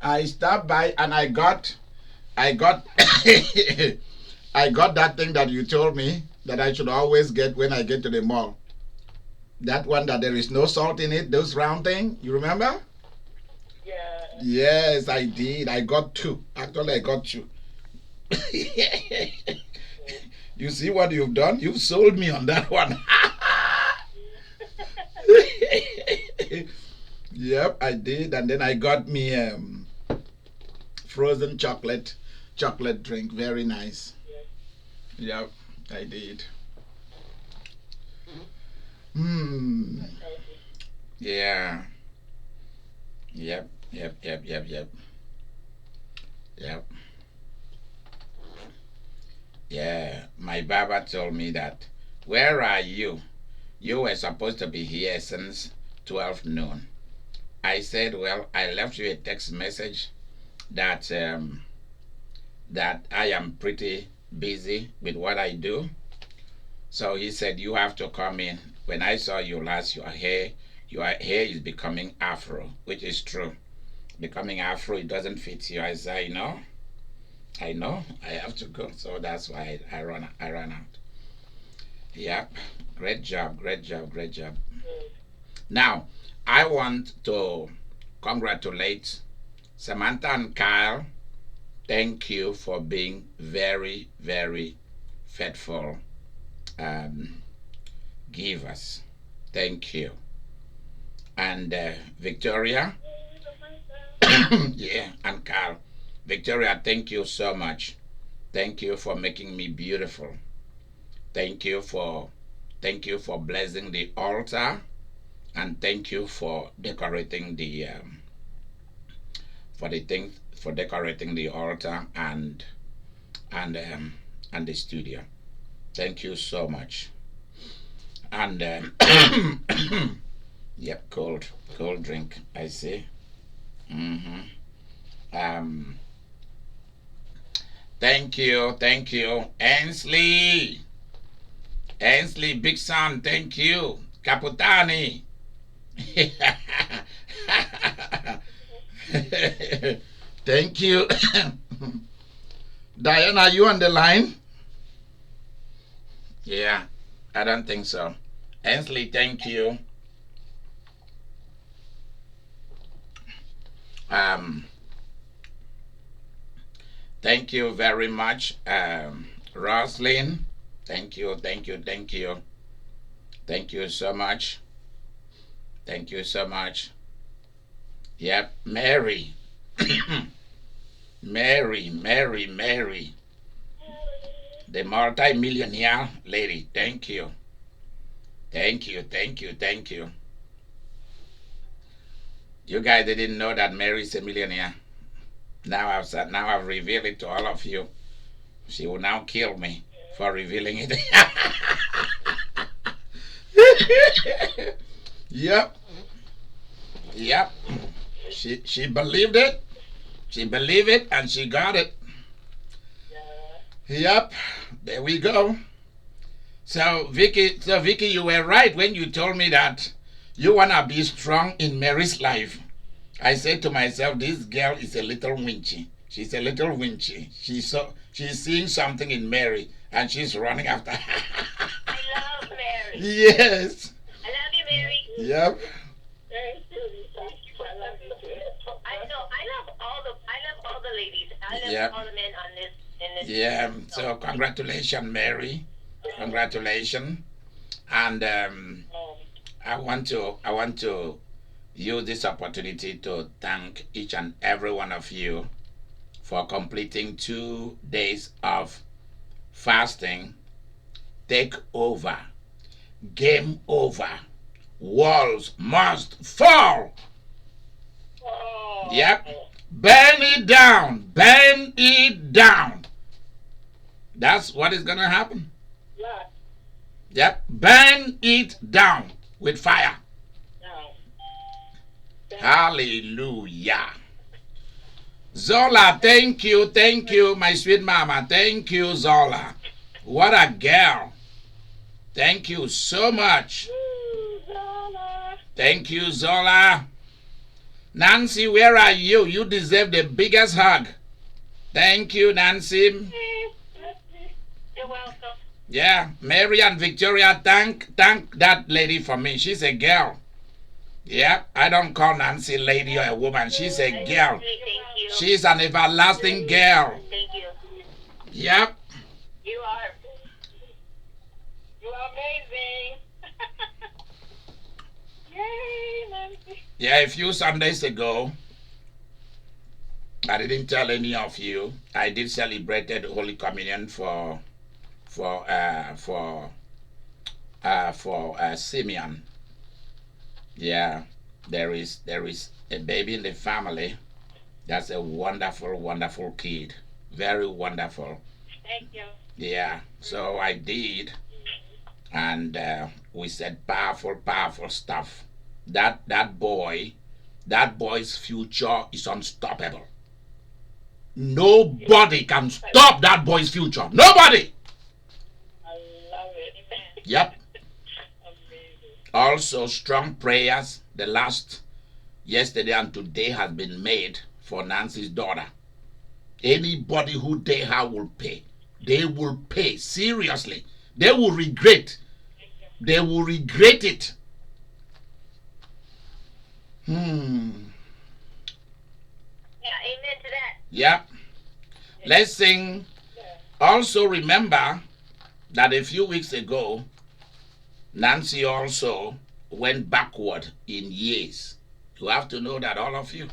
I stopped by and I got I got that thing that you told me that I should always get when I get to the mall. That one that there is no salt in it, those round thing. You remember? Yeah. Yes, I did. I got two. Actually, I got two. You see what you've done? You've sold me on that one. Yep, I did. And then I got me frozen chocolate drink. Very nice. Yep, I did. Hmm. Yeah. Yep. Yep. Yep. Yep. Yep. Yep. Yeah. My Baba told me that. Where are you? You were supposed to be here since 12 noon. I said, well, I left you a text message that that I am pretty busy with what I do. So he said, you have to come in. When I saw you last, your hair is becoming afro, which is true. Becoming afro, it doesn't fit you. I said, I know, I have to go. So that's why I ran out. Yep. Great job, great job, great job. Now, I want to congratulate Samantha and Kyle. Thank you for being very, very faithful um, givers. Thank you. And Victoria, yeah, and Carl. Victoria, thank you so much. Thank you for making me beautiful. Thank you for blessing the altar, and thank you for decorating the for the things for decorating the altar and and the studio. Thank you so much. And yep, cold drink. I see. Mm-hmm. Um, thank you, Ainsley, big son. Thank you, Caputani. Thank you, Diana. Are you on the line? Yeah, I don't think so. Ainsley, thank you. Um, thank you very much, Roslyn. Thank you, thank you, thank you, thank you so much. Thank you so much. Yep, Mary, Mary, the multi-millionaire lady. Thank you, thank you, thank you, thank you. You guys didn't know that Mary is a millionaire. Now I've revealed it to all of you. She will now kill me for revealing it. Yep, yep. She believed it. She believed it, and she got it. Yep. There we go. So Vicky, you were right when you told me that you wanna be strong in Mary's life. I said to myself, this girl is a little winchy. She's a little winchy. She's seeing something in Mary, and she's running after. I love Mary. Yes. I love you, Mary. Yep. Thank you, Lisa. I love you too. I know. I love all the ladies. I love Yep. all the men on this in this. Yeah. So congratulations, Mary. Congratulations. And I want to use this opportunity to thank each and every one of you for completing 2 days of fasting. Take over. Game over. Walls must fall. Oh. Yep. Burn it down. Burn it down. That's what is going to happen. Yeah. Yep. Burn it down with fire. No. Hallelujah. Zola, thank you, my sweet mama. Thank you, Zola. What a girl. Thank you so much. Ooh, Zola. Thank you, Zola. Nancy, where are you? You deserve the biggest hug. Thank you, Nancy. You're welcome. Yeah, Mary and Victoria, thank that lady for me. She's a girl. Yeah, I don't call Nancy lady or a woman. She's a girl. Thank you. She's an everlasting girl. Thank you. Yep. You are. You are amazing. Yay, Nancy. Yeah, a few Sundays ago, I didn't tell any of you. I did celebrated Holy Communion for Simeon. Yeah, there is a baby in the family. That's a wonderful, wonderful kid. Very wonderful. Thank you. Yeah, so I did, and we said powerful, powerful stuff. That boy's future is unstoppable. Nobody can stop that boy's future. Nobody. I love it. Yep. Amazing. Also, strong prayers. The last yesterday and today has been made for Nancy's daughter. Anybody who dare her will pay. They will pay seriously. They will regret. They will regret it. Yeah, amen to that. Yep. Let's sing. Also remember that a few weeks ago, Nancy also went backward in years. You have to know that, all of you.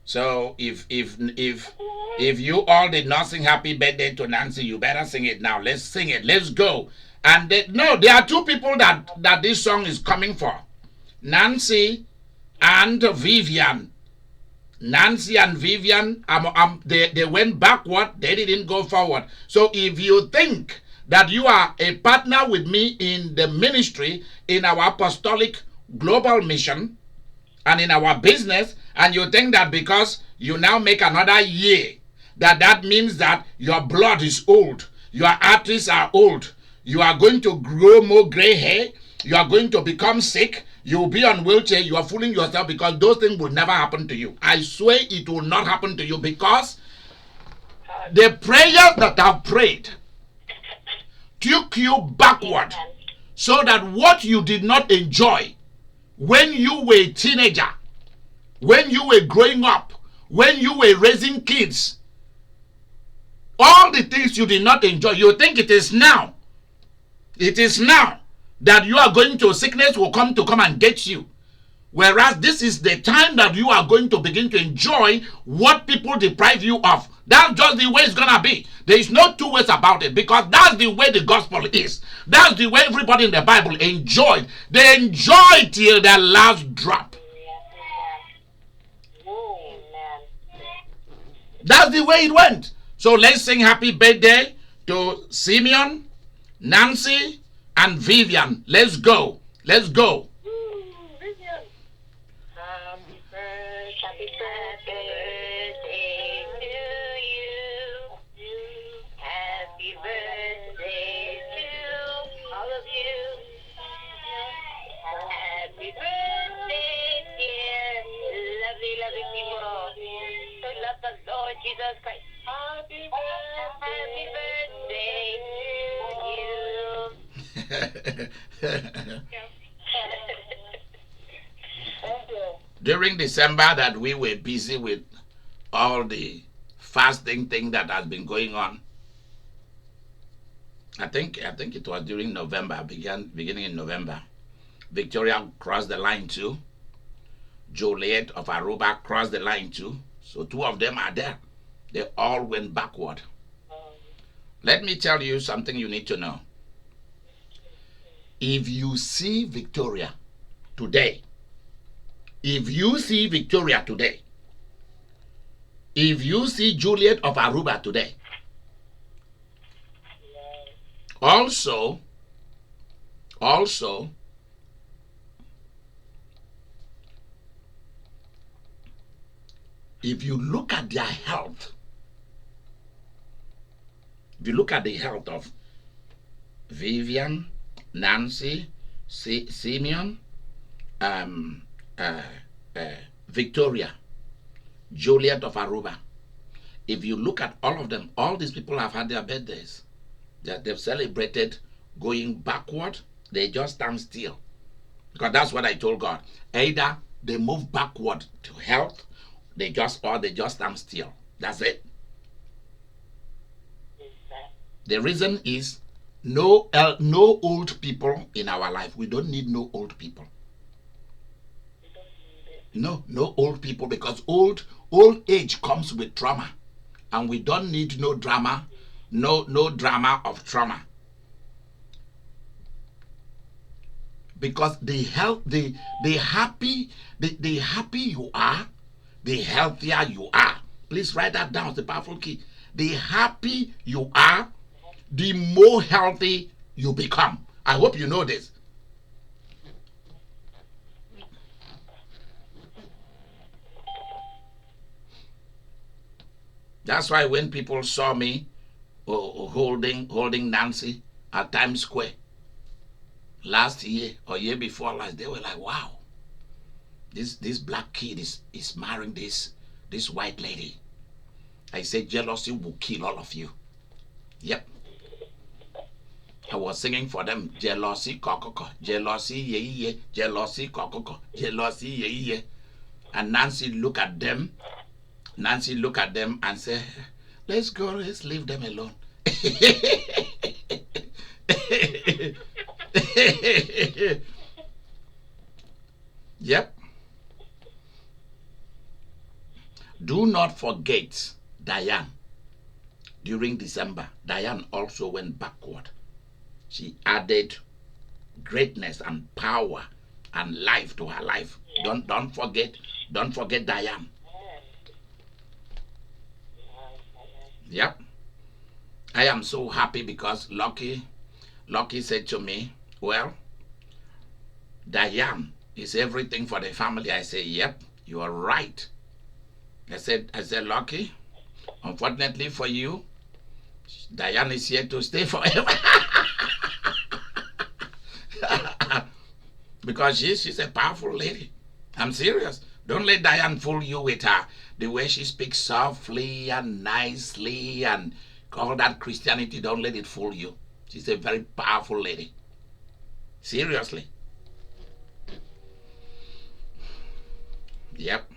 So if you all did not sing happy birthday to Nancy, you better sing it now. Let's sing it. Let's go. And no, there are two people that this song is coming for. Nancy and Vivian. Nancy and Vivian, they went backward. They didn't go forward. So if you think that you are a partner with me in the ministry, in our apostolic global mission, and in our business, and you think that because you now make another year, that means that your blood is old, your arteries are old, you are going to grow more gray hair, you are going to become sick, you will be on wheelchair, you are fooling yourself, because those things will never happen to you. I swear it will not happen to you, because the prayers that I've prayed took you backward, so that what you did not enjoy when you were a teenager, when you were growing up, when you were raising kids, all the things you did not enjoy, you think it is now. It is now that you are going to, sickness will come and get you. Whereas this is the time that you are going to begin to enjoy what people deprive you of. That's just the way it's going to be. There is no two ways about it, because that's the way the gospel is. That's the way everybody in the Bible enjoyed. They enjoyed till their last drop. That's the way it went. So let's sing happy birthday to Simeon, Nancy, and Vivian. Let's go. Let's go. Happy birthday to you. Happy birthday to all of you. Happy birthday, dear lovely, lovely people who love the Lord Jesus Christ. Happy birthday to you. During December that we were busy with all the fasting thing that has been going on. I think it was during November, beginning in November. Victoria crossed the line too. Juliet of Aruba crossed the line too. So two of them are there. They all went backward. Let me tell you something you need to know. If you see Victoria today, if you see Victoria today, if you see Juliet of Aruba today, also, if you look at their health, if you look at the health of Vivian, Nancy, Simeon, Victoria, Juliet of Aruba. If you look at all of them, all these people have had their birthdays that they've celebrated going backward. They just stand still. Because that's what I told God. Either they move backward to health, they just stand still. That's it. The reason is no old people in our life. We don't need no old people. No old people, because old age comes with trauma, and we don't need no drama, no drama of trauma. Because the happy you are, the healthier you are. Please write that down. It's a powerful key. The happy you are, the more healthy you become. I hope you know this. That's why when people saw me holding Nancy at Times Square last year or year before last, they were like, wow, this black kid is marrying this white lady. I said jealousy will kill all of you. Yep. I was singing for them, jealousy kokoko, jealousy ye, jealousy kokoko, jealousy ye. And Nancy look at them and say, let's go, let's leave them alone. Yep. Do not forget Diane. During December, Diane also went backward. She added greatness and power and life to her life. Don't forget Diane. Yep. I am so happy because Lucky said to me, well, Diane is everything for the family. I say, yep, you are right. I said, Lucky, unfortunately for you, Diane is here to stay forever. Because she's a powerful lady. I'm serious. Don't let Diane fool you with her. The way she speaks softly and nicely and all that Christianity, don't let it fool you. She's a very powerful lady. Seriously. Yep.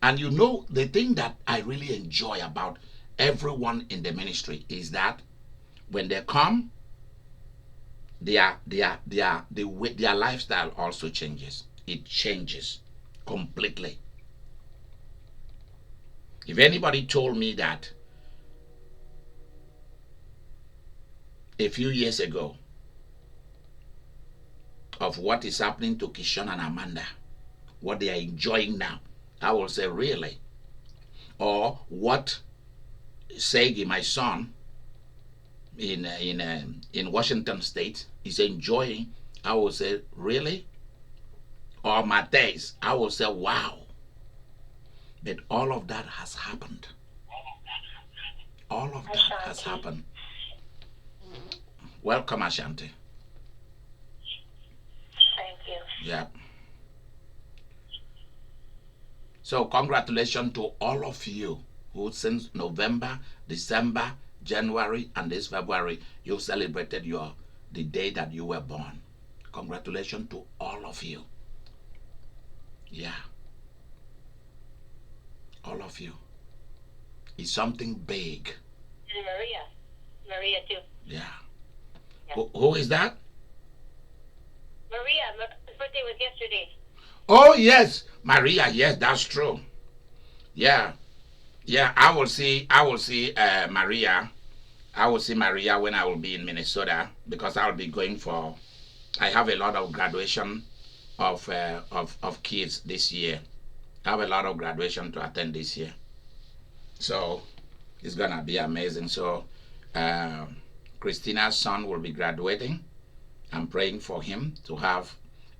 And you know, the thing that I really enjoy about everyone in the ministry is that when they come, their lifestyle also changes. It changes completely. If anybody told me that a few years ago of what is happening to Kishon and Amanda, what they are enjoying now, I will say, really? Or what Segi, my son, in Washington State, is enjoying, I will say, really? Or Mateus, I will say, wow. But all of that has happened. All of that has happened. Welcome, Ashanti. Thank you. Yeah. So congratulations to all of you who since November, December, January, and this February, you celebrated the day that you were born. Congratulations to all of you. Yeah. All of you. It's something big. And Maria too. Yeah. Who is that? Maria, her birthday was yesterday. Oh, yes. Maria, yes, that's true. Yeah. Yeah, I will see Maria. I will see Maria when I will be in Minnesota, because I will be going I have a lot of graduation of kids this year. I have a lot of graduation to attend this year. So it's gonna be amazing. So Christina's son will be graduating. I'm praying for him to have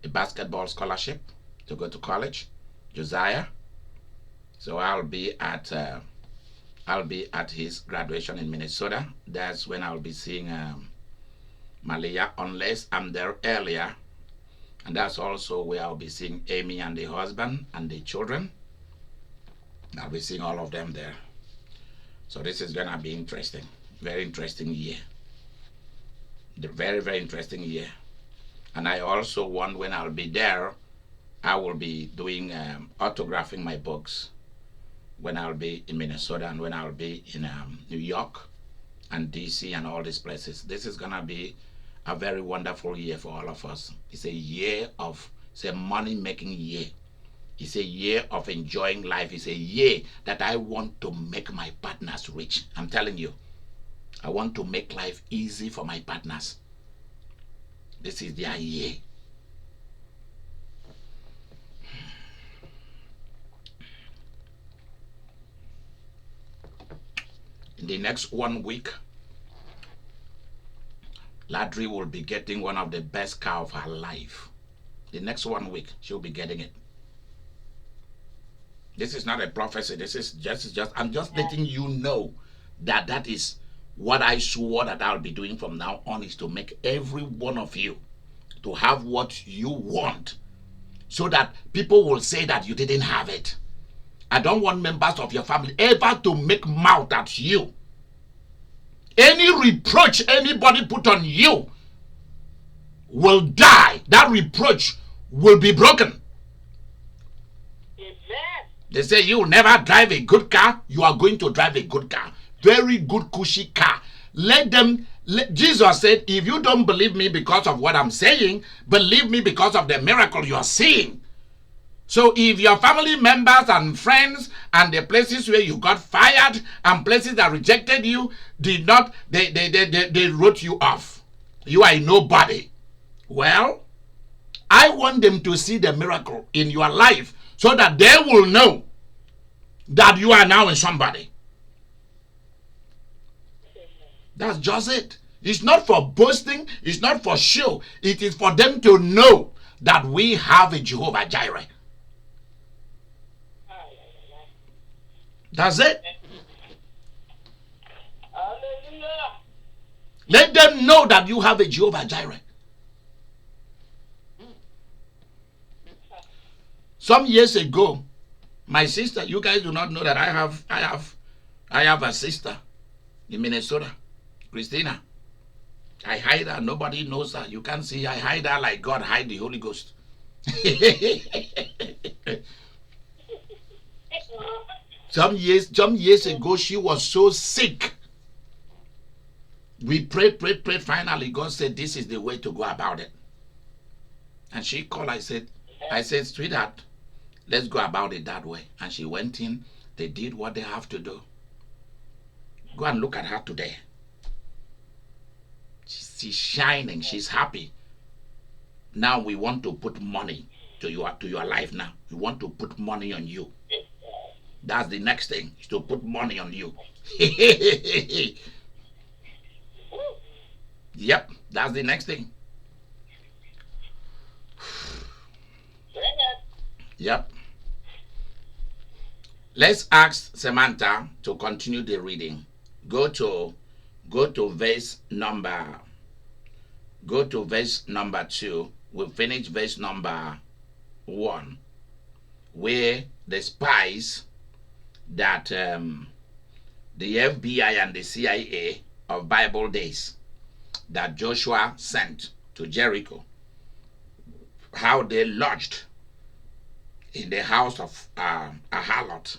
a basketball scholarship to go to college. Josiah. So I'll be at his graduation in Minnesota. That's when I'll be seeing Malia, unless I'm there earlier. And that's also where I'll be seeing Amy and the husband and the children. I'll be seeing all of them there. So this is gonna be interesting. Very interesting year. The very, very interesting year. And I also want, when I'll be there, I will be doing autographing my books when I'll be in Minnesota and when I'll be in New York and DC and all these places. This is gonna be a very wonderful year for all of us. It's a money-making year. It's a year of enjoying life. It's a year that I want to make my partners rich. I'm telling you, I want to make life easy for my partners. This is their year. In the next 1 week, Ladri will be getting one of the best car of her life. The next 1 week, she'll be getting it. This is not a prophecy. This is just I'm just letting you know that that is what I swore that I'll be doing from now on, is to make every one of you to have what you want, so that people will say that you didn't have it. I don't want members of your family ever to make mouth at you. Any reproach anybody put on you will die. That reproach will be broken. They say you will never drive a good car. You are going to drive a good car. Very good, cushy car. Jesus said, if you don't believe me because of what I'm saying, believe me because of the miracle you are seeing. So if your family members and friends and the places where you got fired and places that rejected you did not, they wrote you off. You are a nobody. Well, I want them to see the miracle in your life so that they will know that you are now a somebody. That's just it. It's not for boasting. It's not for show. It is for them to know that we have a Jehovah Jireh. That's it. Let them know that you have a Jehovah Jireh. Some years ago, my sister, you guys do not know that I have a sister in Minnesota, Christina. I hide her. Nobody knows her. You can't see. I hide her like God hide the Holy Ghost. Some years ago, she was so sick. We prayed. Finally, God said, this is the way to go about it. And she called. I said, sweetheart, let's go about it that way. And she went in. They did what they have to do. Go and look at her today. She's shining. She's happy. Now we want to put money to your life now. We want to put money on you. That's the next thing, is to put money on you. Yep, that's the next thing. Yep. Let's ask Samantha to continue the reading. Go to verse number 2. We'll finish verse number 1, where the spies that the FBI and the CIA of Bible days that Joshua sent to Jericho, how they lodged in the house of a harlot,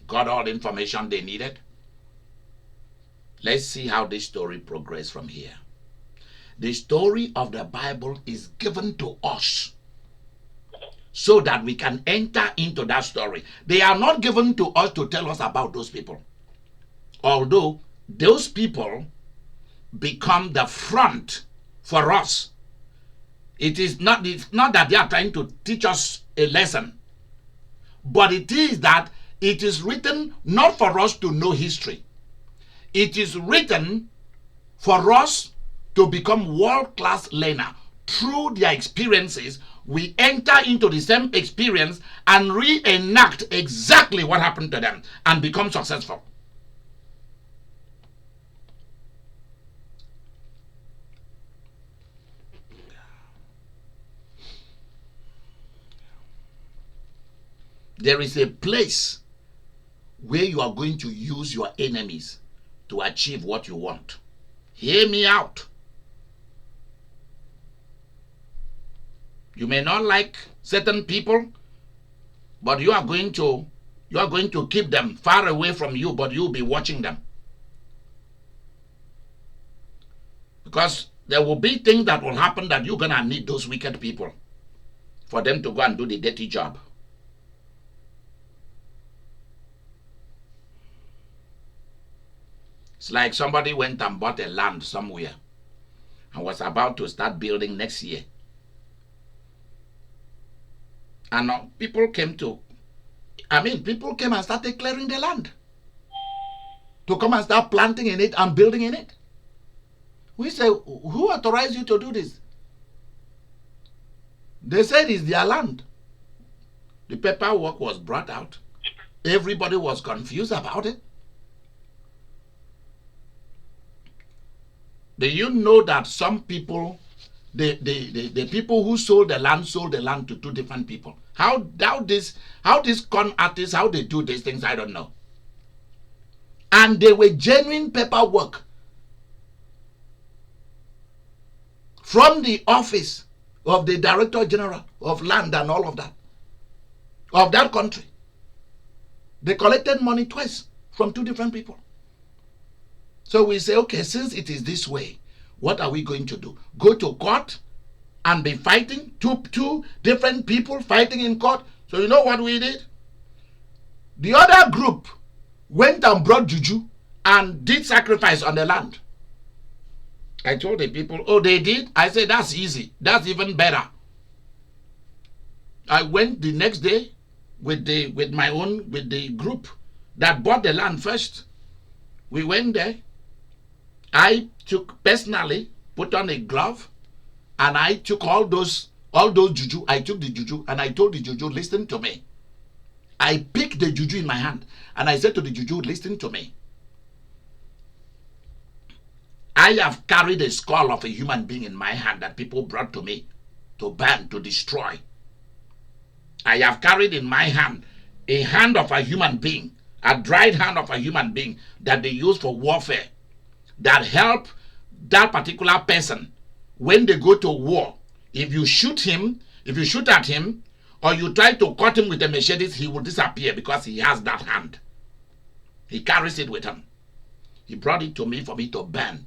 got all the information they needed. Let's see how this story progresses from here. The story of the Bible is given to us so that we can enter into that story. They are not given to us to tell us about those people. Although those people become the front for us. It's not that they are trying to teach us a lesson, but it is that it is written not for us to know history. It is written for us to become world-class learner. Through their experiences, we enter into the same experience and reenact exactly what happened to them and become successful. There is a place where you are going to use your enemies to achieve what you want. Hear me out. You may not like certain people, but you are going to keep them far away from you, but you'll be watching them. Because there will be things that will happen that you're going to need those wicked people for them to go and do the dirty job. It's like somebody went and bought a land somewhere and was about to start building next year. And people came and started clearing the land to come and start planting in it and building in it. We say, who authorized you to do this? They said it's their land. The paperwork was brought out. Everybody was confused about it. Do you know that some people, the people who sold the land to two different people? How these con artists, how they do these things, I don't know. And they were genuine paperwork from the office of the Director General of Land and all of that country. They collected money twice from two different people. So we say, okay, since it is this way, what are we going to do? Go to court and be fighting? Two different people fighting in court? So you know what we did? The other group went and brought juju and did sacrifice on the land. I told the people, oh, they did? I said, that's easy. That's even better. I went the next day with the group that bought the land first. We went there. I took personally, put on a glove, and I took all those juju. I took the juju and I told the juju, listen to me. I picked the juju in my hand and I said to the juju, listen to me. I have carried a skull of a human being in my hand that people brought to me to burn, to destroy. I have carried in my hand a hand of a human being, a dried hand of a human being that they use for warfare, that help that particular person when they go to war. If you shoot at him, or you try to cut him with a machete, he will disappear because he has that hand. He carries it with him. He brought it to me for me to burn,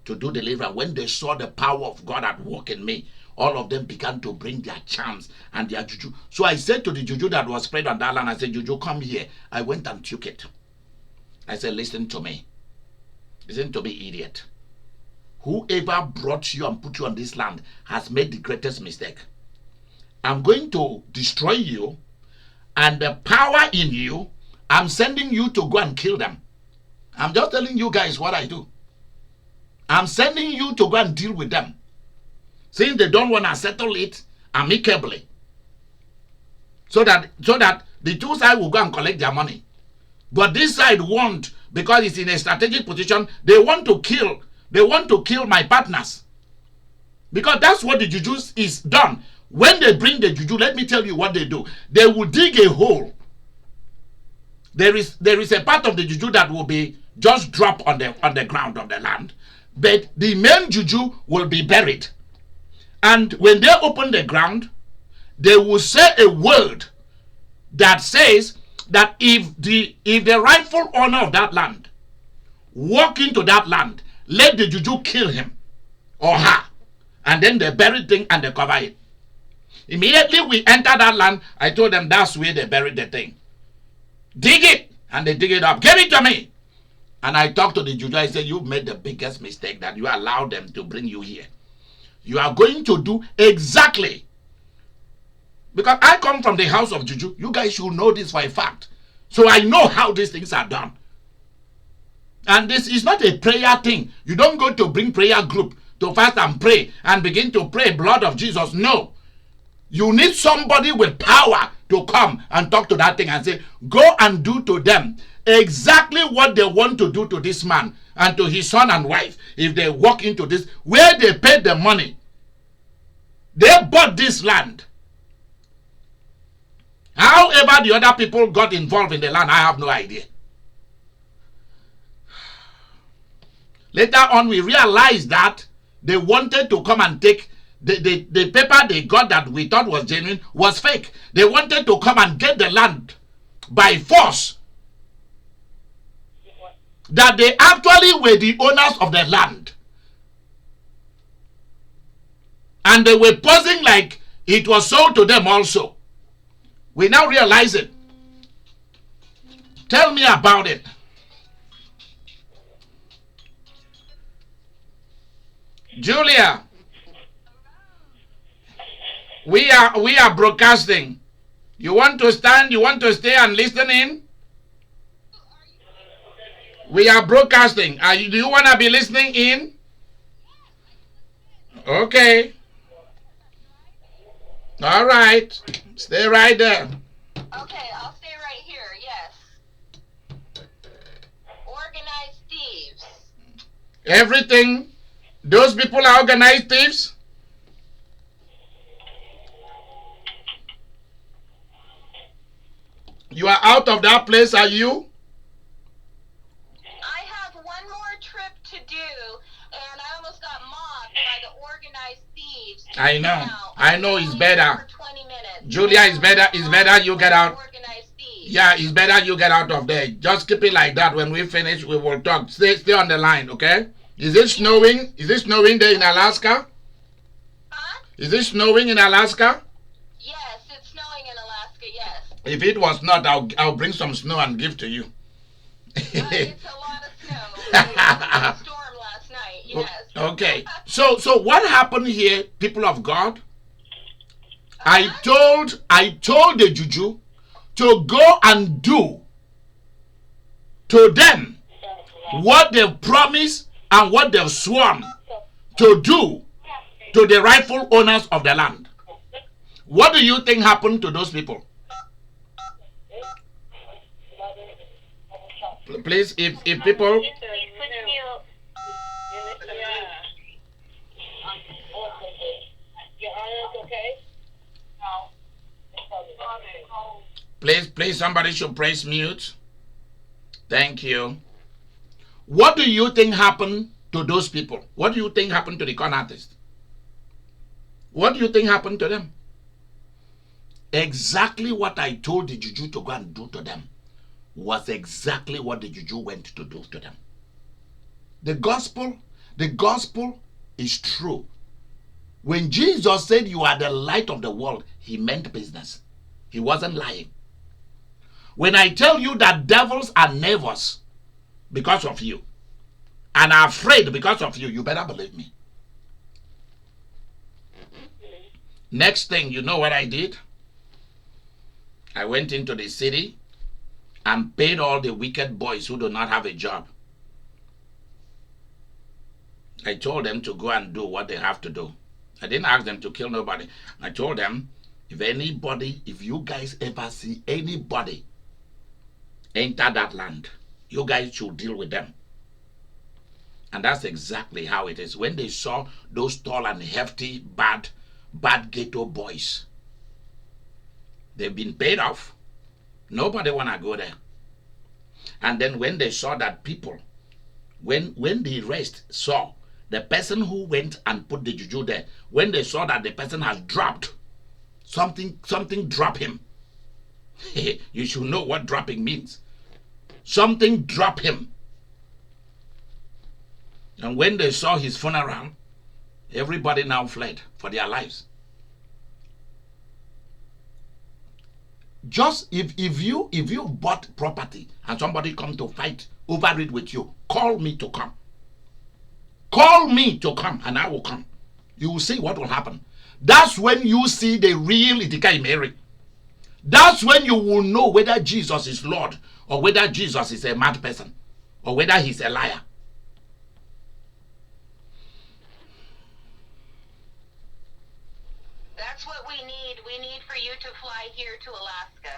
to do deliverance. When they saw the power of God at work in me, all of them began to bring their charms and their juju. So I said to the juju that was spread on that land, I said, juju, come here. I went and took it. I said, listen to me. Listen to me, idiot. Whoever brought you and put you on this land has made the greatest mistake. I'm going to destroy you, and the power in you, I'm sending you to go and kill them. I'm just telling you guys what I do. I'm sending you to go and deal with them, since they don't want to settle it amicably, so that the two sides will go and collect their money. But this side won't, because it's in a strategic position. They want to kill my partners, because that's what the juju is done. When they bring the juju, let me tell you what they do. They will dig a hole. There is a part of the juju that will be just drop on the ground of the land, but the main juju will be buried. And when they open the ground, they will say a word that says that if the rightful owner of that land walk into that land, let the juju kill him or her, and then they bury the thing and they cover it. Immediately we enter that land, I told them that's where they buried the thing. Dig it, and they dig it up. Give it to me. And I talked to the juju. I said, you've made the biggest mistake that you allowed them to bring you here. You are going to do exactly. Because I come from the house of juju. You guys should know this for a fact. So I know how these things are done. And this is not a prayer thing. You don't go to bring prayer group to fast and pray and begin to pray blood of Jesus. No. You need somebody with power to come and talk to that thing and say, go and do to them exactly what they want to do to this man and to his son and wife. If they walk into this, where they paid the money, they bought this land. However, the other people got involved in the land, I have no idea. Later on, we realized that they wanted to come and take the paper they got that we thought was genuine was fake. They wanted to come and get the land by force. That they actually were the owners of the land. And they were posing like it was sold to them also. We now realize it. Tell me about it. Julia, we are broadcasting. You want to stand? You want to stay and listen in? We are broadcasting. Do you want to be listening in? Okay. All right. Stay right there. Okay, I'll stay right here, yes. Organized thieves. Everything. Those people are organized thieves? You are out of that place, are you? I have one more trip to do, and I almost got mobbed by the organized thieves. I know. Now, I know it's better. for 20 minutes. Julia, it's better you get out. Organized thieves. Yeah, it's better you get out of there. Just keep it like that. When we finish, we will talk. Stay on the line, okay? Is it snowing? Is it snowing there in Alaska? Huh? Is it snowing in Alaska? Yes, it's snowing in Alaska, yes. If it was not, I'll bring some snow and give to you. It's a lot of snow. There was a storm last night, yes. Okay. So what happened here, people of God? I told the juju to go and do to them what they've promised and what they've sworn to do to the rightful owners of the land. What do you think happened to those people? Please, if people... Please, somebody should press mute. Thank you. What do you think happened to those people? What do you think happened to the con artists? What do you think happened to them? Exactly what I told the juju to go and do to them was exactly what the juju went to do to them. The gospel is true. When Jesus said you are the light of the world, he meant business. He wasn't lying. When I tell you that devils are nervous because of you and are afraid because of you, you better believe me. Next thing, you know what I did? I went into the city and paid all the wicked boys who do not have a job. I told them to go and do what they have to do. I didn't ask them to kill nobody. I told them, if you guys ever see anybody enter that land, you guys should deal with them. And that's exactly how it is. When they saw those tall and hefty, bad ghetto boys, they've been paid off. Nobody want to go there. And then when they saw that people, when the rest saw the person who went and put the juju there, when they saw that the person has dropped, something dropped him. You should know what dropping means. Something dropped him. And when they saw his funeral, everybody now fled for their lives. Just if you bought property and somebody come to fight over it with you, call me to come. Call me to come and I will come. You will see what will happen. That's when you see the real Idika Imeri. That's when you will know whether Jesus is Lord or whether Jesus is a mad person or whether he's a liar. That's what we need. We need for you to fly here to Alaska.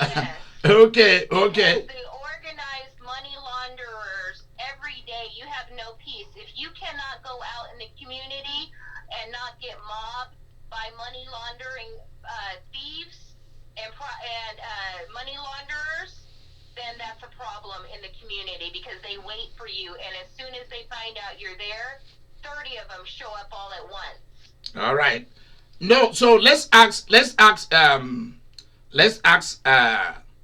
Yes. Okay. The organized money launderers, every day you have no peace. If you cannot go out in the community and not get mobbed by money laundering and money launderers, then that's a problem in the community because they wait for you, and as soon as they find out you're there, 30 of them show up all at once. All right. No, so let's ask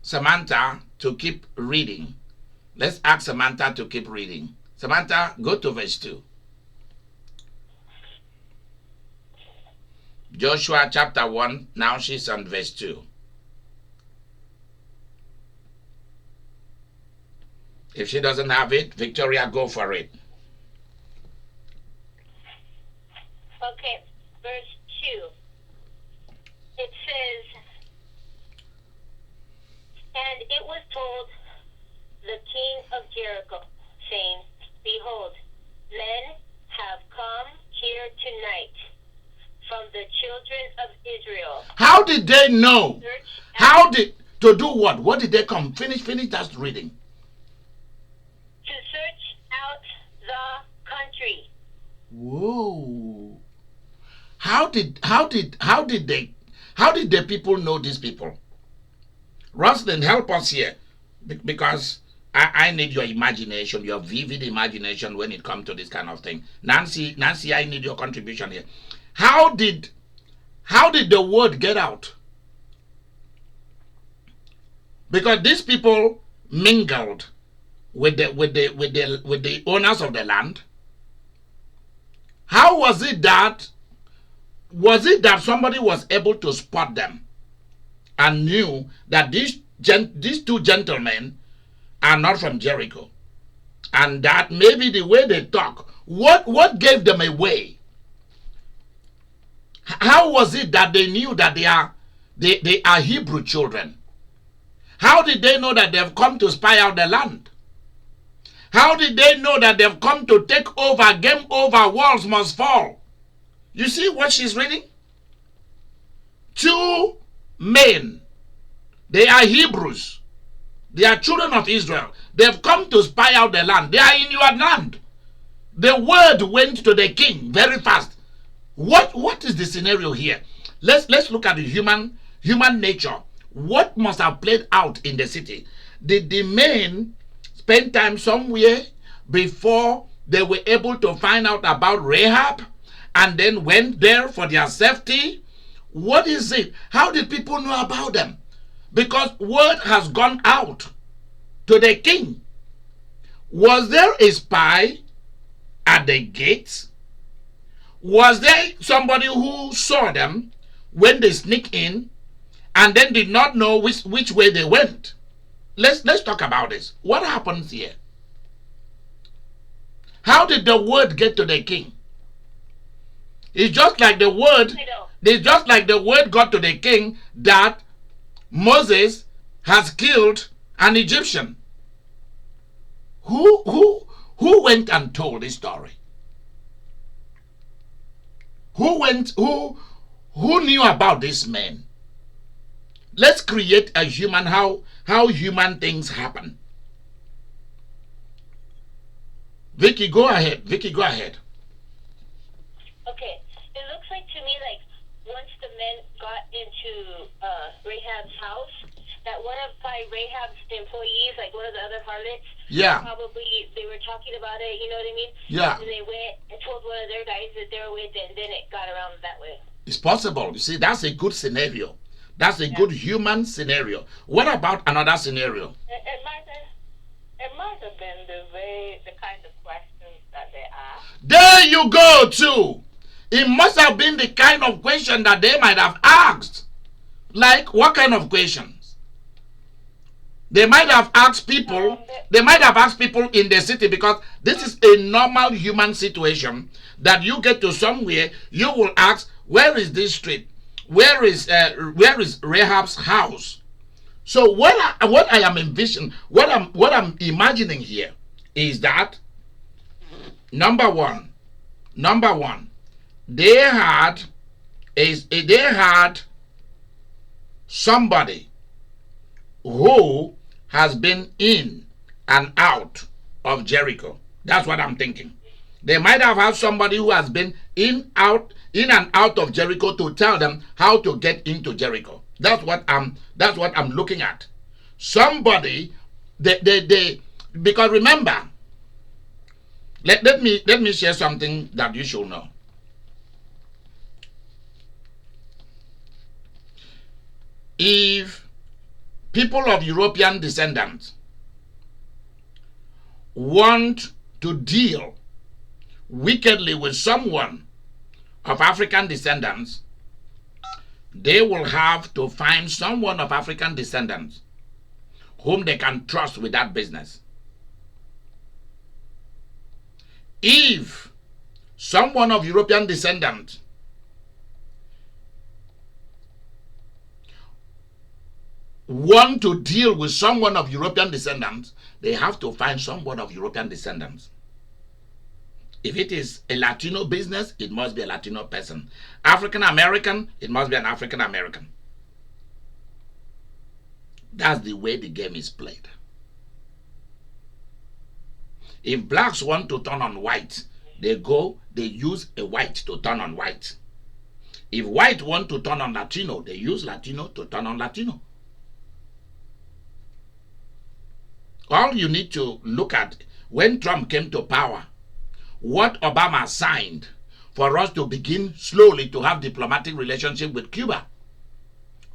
Samantha to keep reading. Let's ask Samantha to keep reading. Samantha, go to verse 2. Joshua chapter 1, now she's on verse 2. If she doesn't have it, Victoria, go for it. Okay, verse 2. It says, and it was told the king of Jericho, saying, behold, men have come here tonight from the children of Israel. How did they know? To do what? What did they come? Finish that reading. To search out the country. Whoa. How did the people know these people? Rosalind, help us here, because I need your imagination, your vivid imagination when it comes to this kind of thing. Nancy, I need your contribution here. How did the word get out? Because these people mingled with the owners of the land. How was it that somebody was able to spot them and knew that these two gentlemen are not from Jericho, and that maybe the way they talk, what gave them away? How was it that they knew that they are Hebrew children? How did they know that they've come to spy out the land? How did they know that they've come to take over, game over, walls must fall? You see what she's reading? Two men. They are Hebrews. They are children of Israel. They've come to spy out the land. They are in your land. The word went to the king very fast. What is the scenario here? Let's look at the human nature. What must have played out in the city? Did the men spend time somewhere before they were able to find out about Rahab and then went there for their safety? What is it? How did people know about them? Because word has gone out to the king. Was there a spy at the gates? Was there somebody who saw them when they sneak in and then did not know which way they went? Let's talk about this. What happens here? How did the word get to the king? It's just like the word got to the king that Moses has killed an Egyptian. Who went and told this story? Who knew about this man? Let's create a human, how human things happen. Vicky, go ahead. Okay, it looks like to me like once the men got into Rahab's house, that one of Rahab's employees, like one of the other harlots, probably they were talking about it, you know what I mean? Yeah. And they went and told one of their guys that they were with it, and then it got around that way. It's possible. You see, that's a good scenario. That's a good human scenario. What about another scenario? It might have been the kind of questions that they asked. There you go, too. It must have been the kind of question that they might have asked. Like, what kind of questions? They might have asked people. They might have asked people in the city, because this is a normal human situation that you get to somewhere, you will ask, where is this street? Where is Rahab's house? So what I am envisioning, what I'm imagining here is that number one, they had somebody who has been in and out of Jericho. That's what I'm thinking. They might have had somebody who has been in and out of Jericho to tell them how to get into Jericho. That's what I'm looking at. Somebody, because remember, let me share something that you should know. If people of European descendants want to deal wickedly with someone of African descendants, they will have to find someone of African descendants whom they can trust with that business. If someone of European descent want to deal with someone of European descendants, they have to find someone of European descendants. If it is a Latino business, it must be a Latino person. African American, it must be an African American. That's the way the game is played. If blacks want to turn on white, they use a white to turn on white. If white want to turn on Latino, they use Latino to turn on Latino. All you need to look at, when Trump came to power, what Obama signed for us to begin slowly to have diplomatic relationship with Cuba.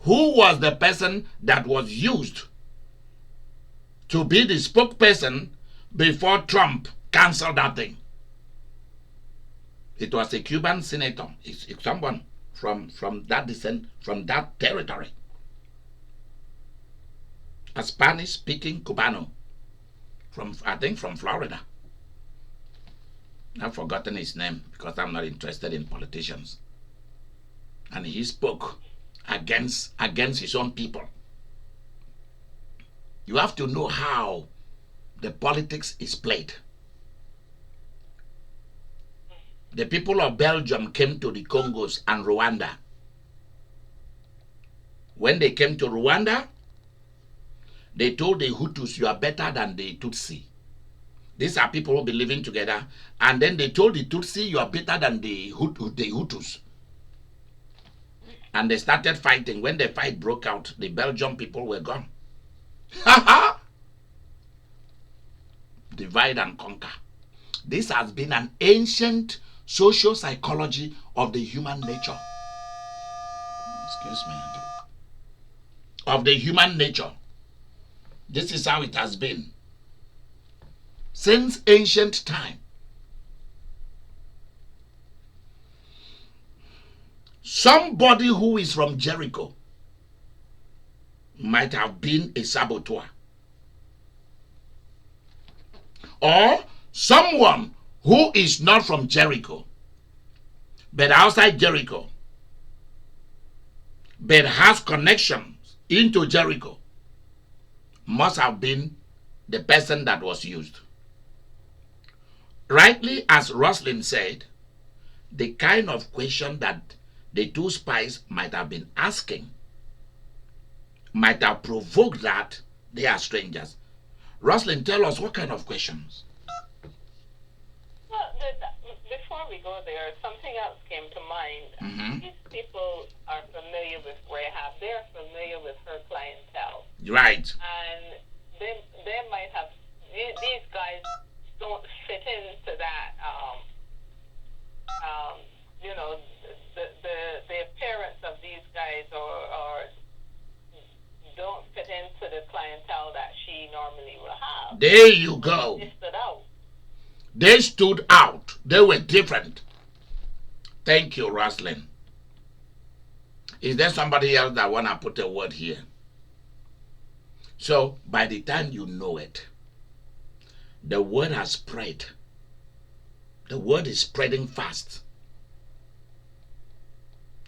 Who was the person that was used to be the spokesperson before Trump canceled that thing? It was a Cuban senator. It's someone from that descent, from that territory. A Spanish-speaking Cubano I think from Florida. I've forgotten his name because I'm not interested in politicians. And he spoke against his own people. You have to know how the politics is played. The people of Belgium came to the Congos and Rwanda. When they came to Rwanda, they told the Hutus, you are better than the Tutsi. These are people who be living together. And then they told the Tutsi, you are better than the Hutus. And they started fighting. When the fight broke out, the Belgian people were gone. Divide and conquer. This has been an ancient social psychology of the human nature. Excuse me. Of the human nature. This is how it has been since ancient time. Somebody who is from Jericho might have been a saboteur. Or someone who is not from Jericho, but outside Jericho, but has connections into Jericho, must have been the person that was used. Rightly, as Roslyn said, the kind of question that the two spies might have been asking might have provoked that they are strangers. Roslyn, tell us what kind of questions. Well, before we go there, something else came to mind. These people are familiar with Rahab. They're familiar with her clientele. Right. And they might have, these guys don't fit into that, you know, the appearance of these guys or don't fit into the clientele that she normally will have. There you go. They stood out. They stood out. They were different. Thank you, Roslyn. Is there somebody else that want to put a word here? So, by the time you know it, the word has spread. The word is spreading fast.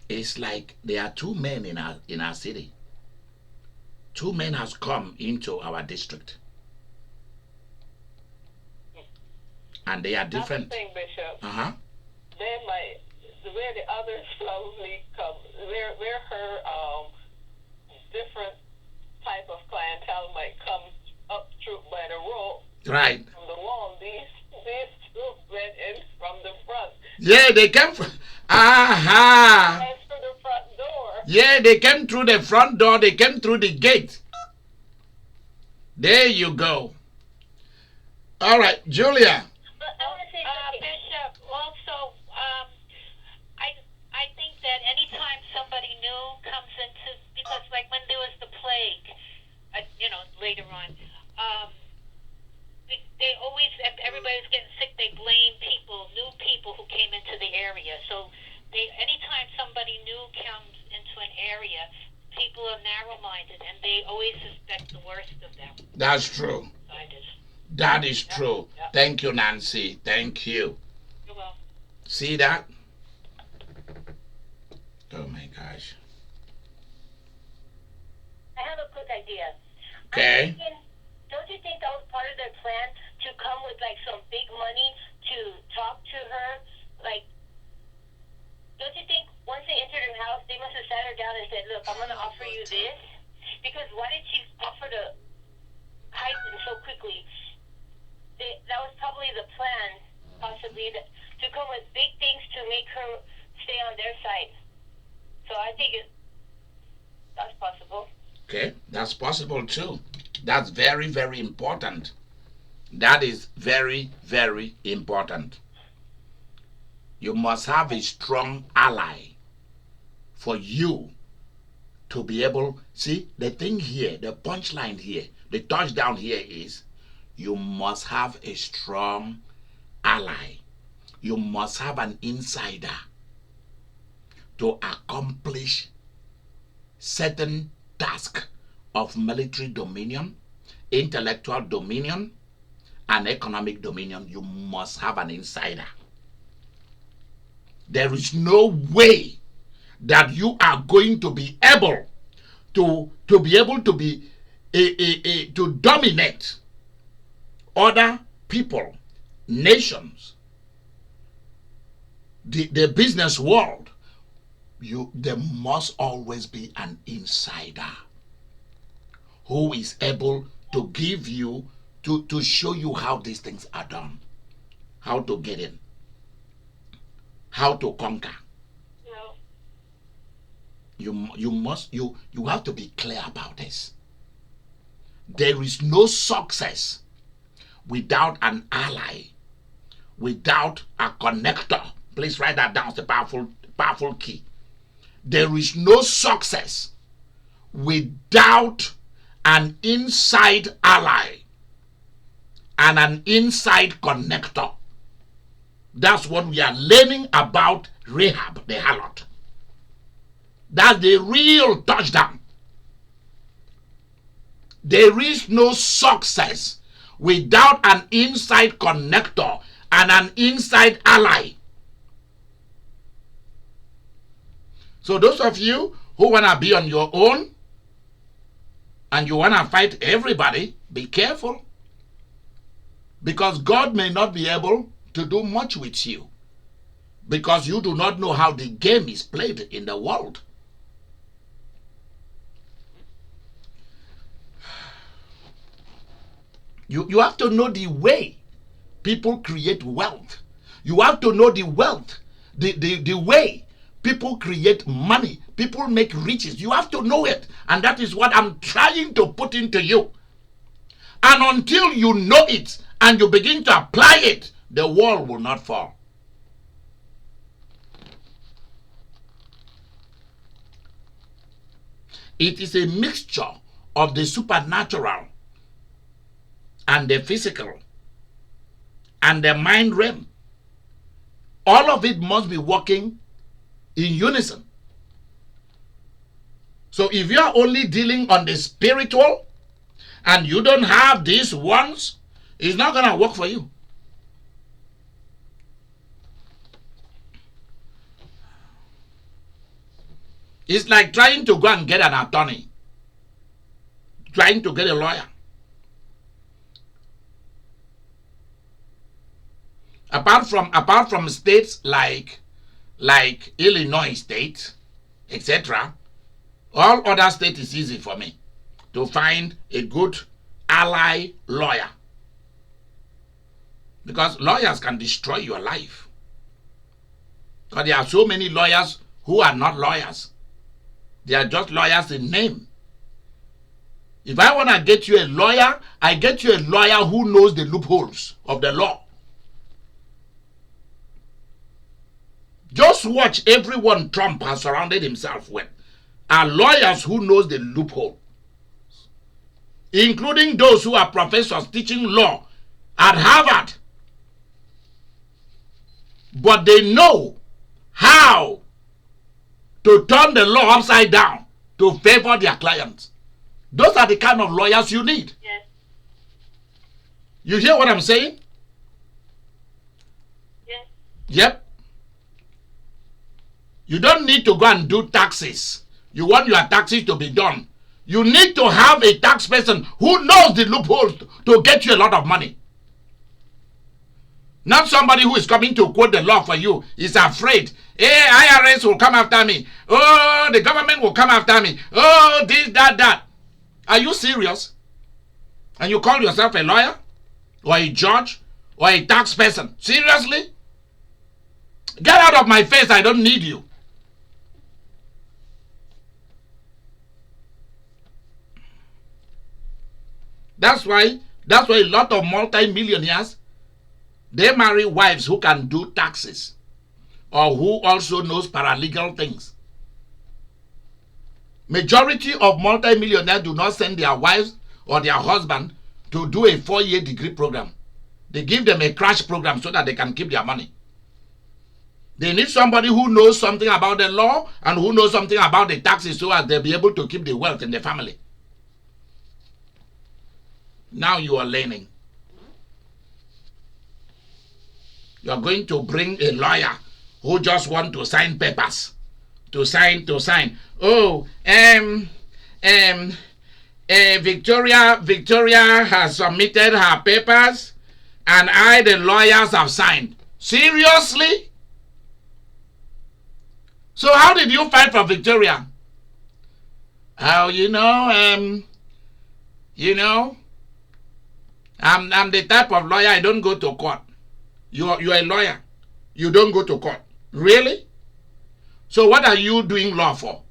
It's like there are two men in our city. Two men has come into our district. And they are different. That's the thing, Bishop. They might, where the others probably come, where her different type of clientele might come up through by the rope. Right. From the wall, these two went in from the front. Yeah, they came from. Aha. Went through the front door. Yeah, they came through the front door. They came through the gate. There you go. All right, Julia. Bishop, also, I think that anytime somebody new comes into, because like when there was the plague, later on, they always, if everybody's getting sick, they blame new people who came into the area. So anytime somebody new comes into an area, people are narrow-minded, and they always suspect the worst of them. That's true. That is true. Yeah. Thank you, Nancy. Thank you. You're welcome. See that? Oh my gosh. I have a quick idea. Okay. Don't you think that was part of their plan to come with like some big money to talk to her? Like, don't you think once they entered her house, they must have sat her down and said, "Look, I'm going to offer you this"? Because why did she offer to hide them so quickly? That was probably the plan, possibly, to come with big things to make her stay on their side. So I think that's possible. Okay, that's possible too. That's very, very important. That is very, very important. You must have a strong ally for you to be able. See, the thing here, the punchline here, the touchdown here is you must have a strong ally. You must have an insider to accomplish certain tasks of military dominion, intellectual dominion, and economic dominion. You must have an insider. There is no way that you are going to be able to dominate other people, nations, the business world. There must always be an insider who is able to give you, to show you how these things are done, how to get in, how to conquer. No. You have to be clear about this. There is no success without an ally, without a connector. Please write that down. It's a powerful key. There is no success without an inside ally and an inside connector. That's what we are learning about Rahab the harlot. That's the real touchdown. There is no success without an inside connector and an inside ally. So those of you who want to be on your own and you want to fight everybody, be careful. Because God may not be able to do much with you. Because you do not know how the game is played in the world. You have to know the way people create wealth. You have to know the wealth, the way people create money. People make riches. You have to know it. And that is what I'm trying to put into you. And until you know it and you begin to apply it, the wall will not fall. It is a mixture of the supernatural and the physical and the mind realm. All of it must be working in unison. So if you are only dealing on the spiritual and you don't have these ones, it's not going to work for you. It's like trying to go and get an attorney, trying to get a lawyer. Apart from states like Illinois state, etc., all other states is easy for me to find a good ally lawyer. Because lawyers can destroy your life. Because there are so many lawyers who are not lawyers. They are just lawyers in name. If I want to get you a lawyer, I get you a lawyer who knows the loopholes of the law. Just watch everyone Trump has surrounded himself with are lawyers who knows the loophole, including those who are professors teaching law at Harvard. But they know how to turn the law upside down to favor their clients. Those are the kind of lawyers you need. Yes. You hear what I'm saying? Yes. Yep. You don't need to go and do taxes. You want your taxes to be done. You need to have a tax person who knows the loopholes to get you a lot of money. Not somebody who is coming to quote the law for you is afraid. Hey, IRS will come after me. Oh, the government will come after me. Oh, this, that. Are you serious? And you call yourself a lawyer? Or a judge? Or a tax person? Seriously? Get out of my face. I don't need you. That's why a lot of multi-millionaires, they marry wives who can do taxes or who also knows paralegal things. Majority of multi-millionaires do not send their wives or their husband to do a 4-year degree program. They give them a crash program so that they can keep their money. They need somebody who knows something about the law and who knows something about the taxes so that they'll be able to keep the wealth in the family. Now you are learning. You are going to bring a lawyer who just want to sign papers. To sign. Oh, Victoria has submitted her papers and the lawyers have signed. Seriously? So how did you fight for Victoria? Oh, I'm the type of lawyer, I don't go to court. You're a lawyer. You don't go to court. Really? So what are you doing law for?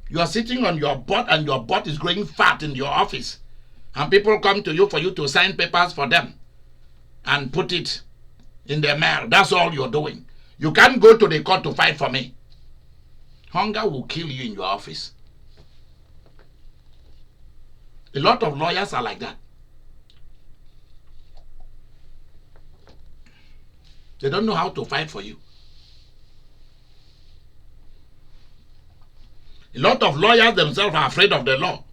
You are sitting on your butt and your butt is growing fat in your office. And people come to you for you to sign papers for them and put it in the mail. That's all you're doing. You can't go to the court to fight for me. Hunger will kill you in your office. A lot of lawyers are like that. They don't know how to fight for you. A lot of lawyers themselves are afraid of the law.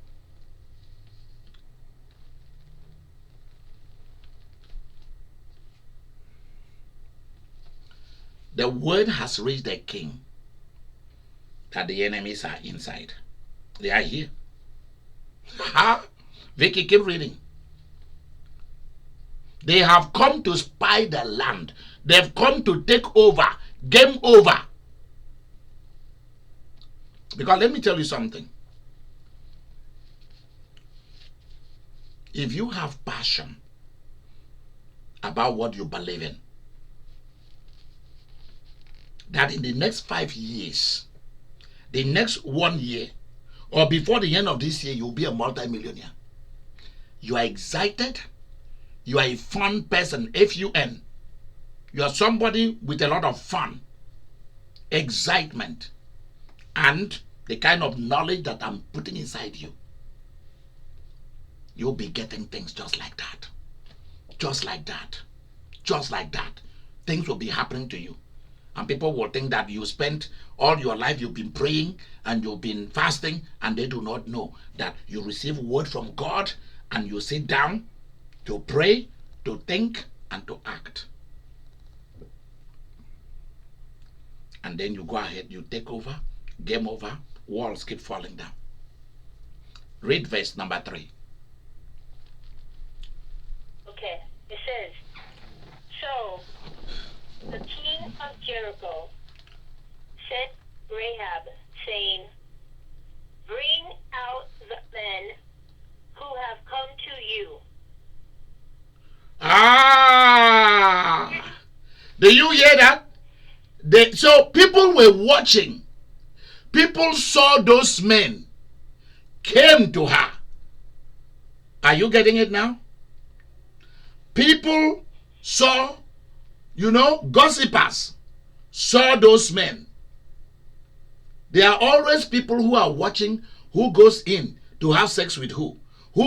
The word has reached the king that the enemies are inside. They are here. Vicky, keep reading. They have come to spy the land. They've come to take over. Game over. Because let me tell you something. If you have passion about what you believe in, that in the next 5 years, the next 1 year, or before the end of this year, you'll be a multi-millionaire. You are excited. You are a fun person, F-U-N. You are somebody with a lot of fun, excitement, and the kind of knowledge that I'm putting inside you. You'll be getting things just like that. Just like that. Just like that. Things will be happening to you. And people will think that you spent all your life, you've been praying and you've been fasting, and they do not know that you receive word from God and you sit down to pray, to think, and to act. And then you go ahead, you take over, game over, walls keep falling down. Read verse number 3. Okay, it says, so the king of Jericho sent Rahab, saying, bring out the men who have come to you. Do you hear that? So people were watching People saw those men came to her. Are you getting it now? People saw, gossipers saw those men. There are always people who are watching who goes in to have sex with who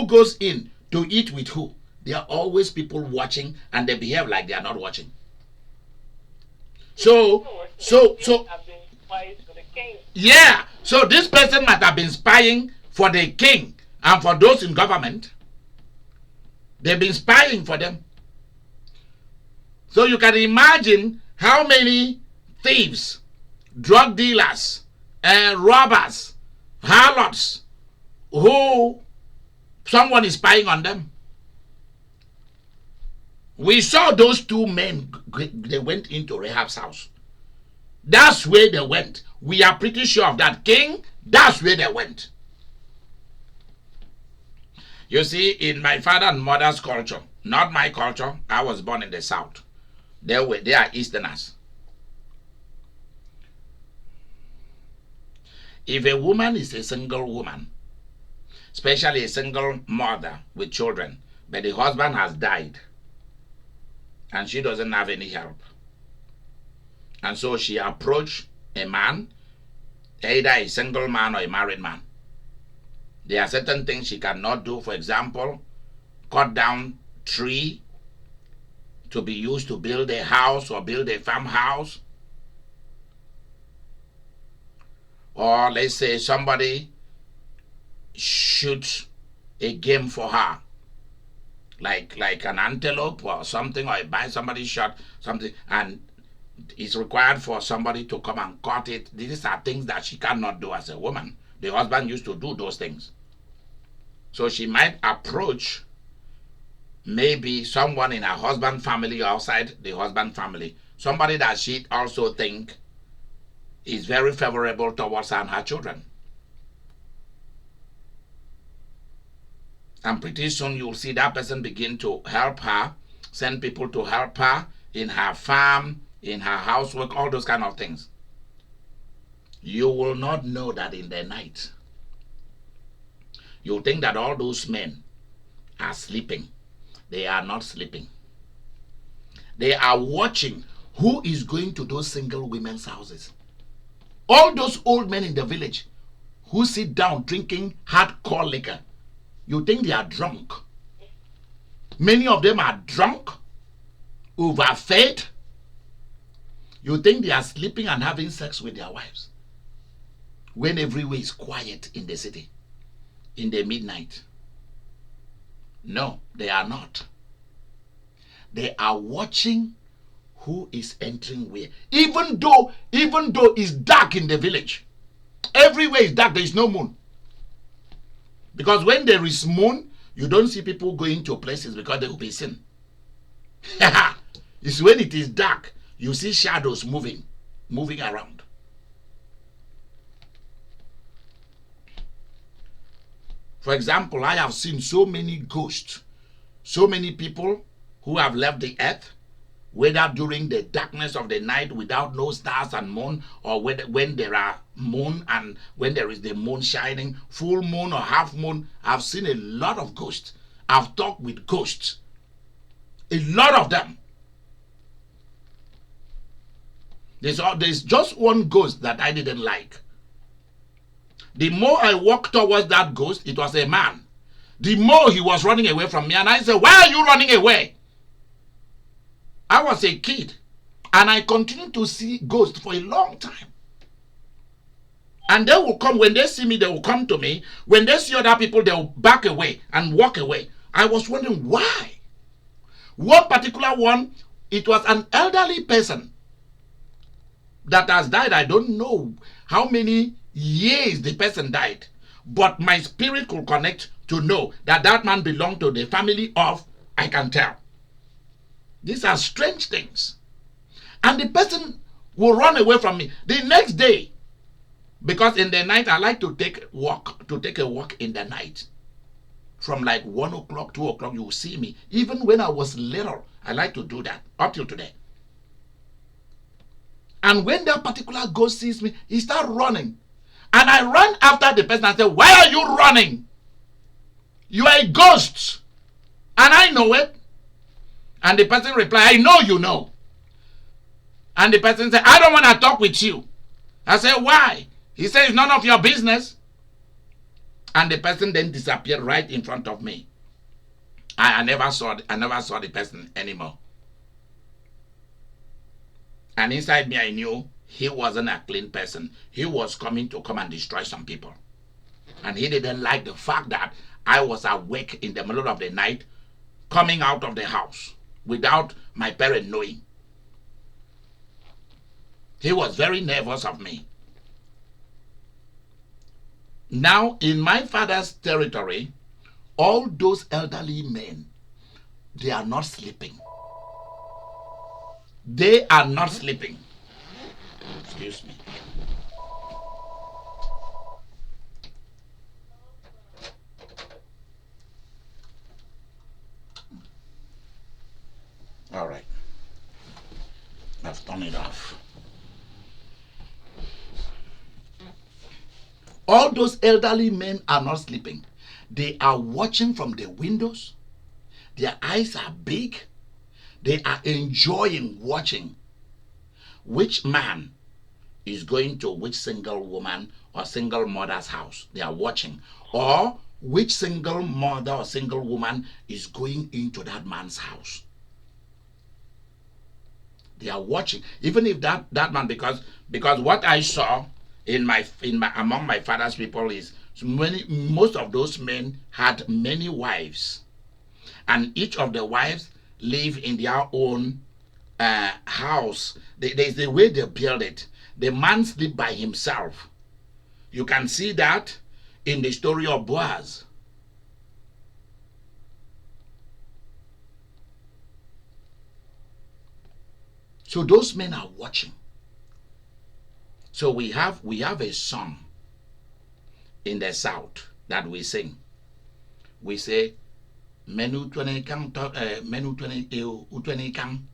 goes in to eat with who. There are always people watching, and they behave like they are not watching. So yeah, so this person might have been spying for the king and for those in government. They've been spying for them. So you can imagine how many thieves, drug dealers, and robbers, harlots, who someone is spying on them. We saw those two men, they went into Rahab's house. That's where they went. We are pretty sure of that. King, that's where they went. You see, in my father and mother's culture, not my culture, I was born in the South. They are Easterners. If a woman is a single woman, especially a single mother with children, but the husband has died, and she doesn't have any help, and so she approached a man, either a single man or a married man. There are certain things she cannot do. For example, cut down tree to be used to build a house or build a farmhouse. Or let's say somebody shoots a game for her, like an antelope or something, or buy somebody shot something, and it's required for somebody to come and cut it. These are things that she cannot do as a woman. The husband used to do those things. So she might approach maybe someone in her husband's family or outside the husband family, somebody that she also think is very favorable towards her and her children. And pretty soon you'll see that person begin to help her, send people to help her in her farm, in her housework, all those kind of things. You will not know that in the night. You think that all those men are sleeping. They are not sleeping. They are watching who is going to those single women's houses. All those old men in the village who sit down drinking hardcore liquor, you think they are drunk. Many of them are drunk, overfed. You think they are sleeping and having sex with their wives when everywhere is quiet in the city, in the midnight. No, they are not. They are watching who is entering where. Even though it's dark in the village, everywhere is dark, there is no moon. Because when there is moon, you don't see people going to places because they will be seen. It's when it is dark, you see shadows moving around. For example, I have seen so many ghosts, so many people who have left the earth, whether during the darkness of the night without no stars and moon, or when there are moon and when there is the moon shining, full moon or half moon. I've seen a lot of ghosts. I've talked with ghosts. A lot of them. There's just one ghost that I didn't like. The more I walked towards that ghost, it was a man. The more he was running away from me, and I said, "Why are you running away?" I was a kid, and I continued to see ghosts for a long time. And they will come, when they see me, they will come to me. When they see other people, they will back away and walk away. I was wondering why. One particular one, it was an elderly person that has died. I don't know how many years the person died, but my spirit could connect to know that that man belonged to the family of, I can tell. These are strange things. And the person will run away from me. The next day, because in the night I like to take a walk in the night. From like 1 o'clock, 2 o'clock, you will see me. Even when I was little, I like to do that up till today. And when that particular ghost sees me, he starts running. And I ran after the person and said, why are you running? You are a ghost. And I know it. And the person replied, I know you know. And the person said, I don't want to talk with you. I said, why? He said, it's none of your business. And the person then disappeared right in front of me. I never saw the person anymore. And inside me, I knew he wasn't a clean person. He was coming to come and destroy some people. And he didn't like the fact that I was awake in the middle of the night, coming out of the house without my parent knowing. He was very nervous of me. Now, in my father's territory, all those elderly men, they are not sleeping. They are not sleeping. Excuse me. All right. I've turned it off. All those elderly men are not sleeping. They are watching from the windows. Their eyes are big. They are enjoying watching which man is going to which single woman or single mother's house. They are watching. Or which single mother or single woman is going into that man's house. They are watching. Even if that man, because what I saw among my father's people is most of those men had many wives, and each of the wives live in their own house. There's the way they build it. The man sleep by himself. You can see that in the story of Boaz. So those men are watching. So we have a song in the south that we sing. We say, menu 20 kang menu 20 u20 kang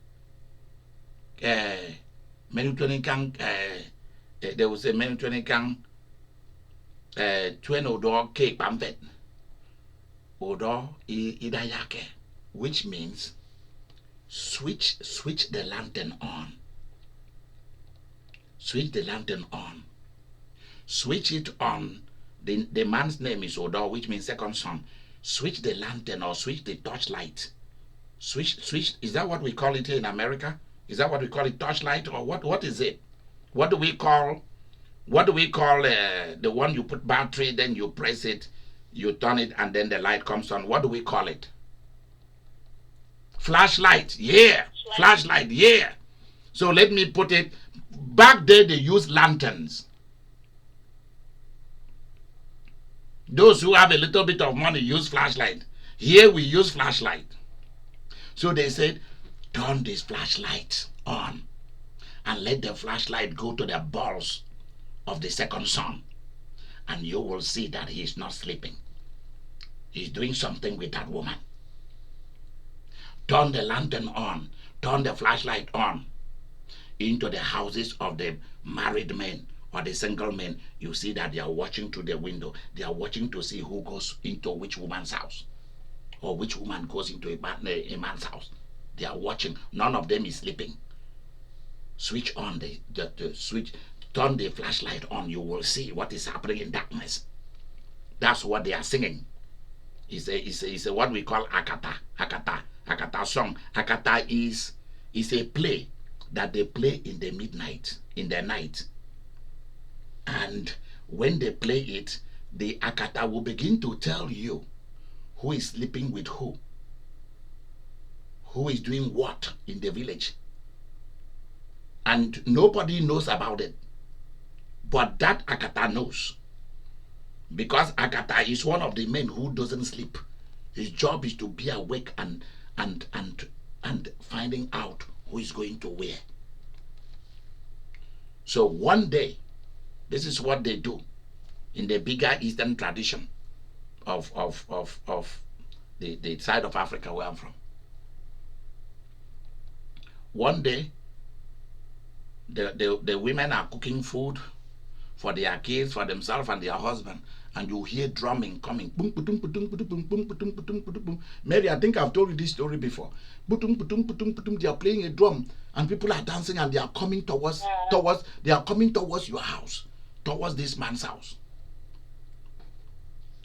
menu 20 kang there was a menu 20 kang 20 odor cake pamphlet odor idayake, which means switch the lantern on. Switch the lantern on. Switch it on. The man's name is Odor, which means second son. Switch the lantern or switch the torchlight. Switch. Is that what we call it here in America? Is that what we call it, torchlight, or what is it? What do we call the one you put battery, then you press it, you turn it, and then the light comes on? What do we call it? Flashlight. Yeah. Flashlight. Yeah. So let me put it. Back there they use lanterns. Those who have a little bit of money use flashlight. Here we use flashlight. So they said, turn this flashlight on and let the flashlight go to the balls of the second son, and you will see that he is not sleeping. He's doing something with that woman. Turn the lantern on, turn the flashlight on into the houses of the married men or the single men. You see that they are watching through the window. They are watching to see who goes into which woman's house, or which woman goes into a man's house. They are watching. None of them is sleeping. Switch on the switch, turn the flashlight on. You will see what is happening in darkness. That's what they are singing. It's a what we call Akata song. Akata is a play that they play in the midnight, in the night. And when they play it, the Akata will begin to tell you who is sleeping with who is doing what in the village. And nobody knows about it. But that Akata knows. Because Akata is one of the men who doesn't sleep. His job is to be awake and finding out who is going to where. So one day, this is what they do in the bigger Eastern tradition of the side of Africa where I'm from. One day, the women are cooking food for their kids, for themselves and their husband. And you hear drumming coming. Boom, boom, boom, boom, boom, boom, boom, boom, boom, boom. Mary, I think I've told you this story before. Boom, boom, boom, boom, boom. They are playing a drum, and people are dancing, and they are coming towards your house, towards this man's house.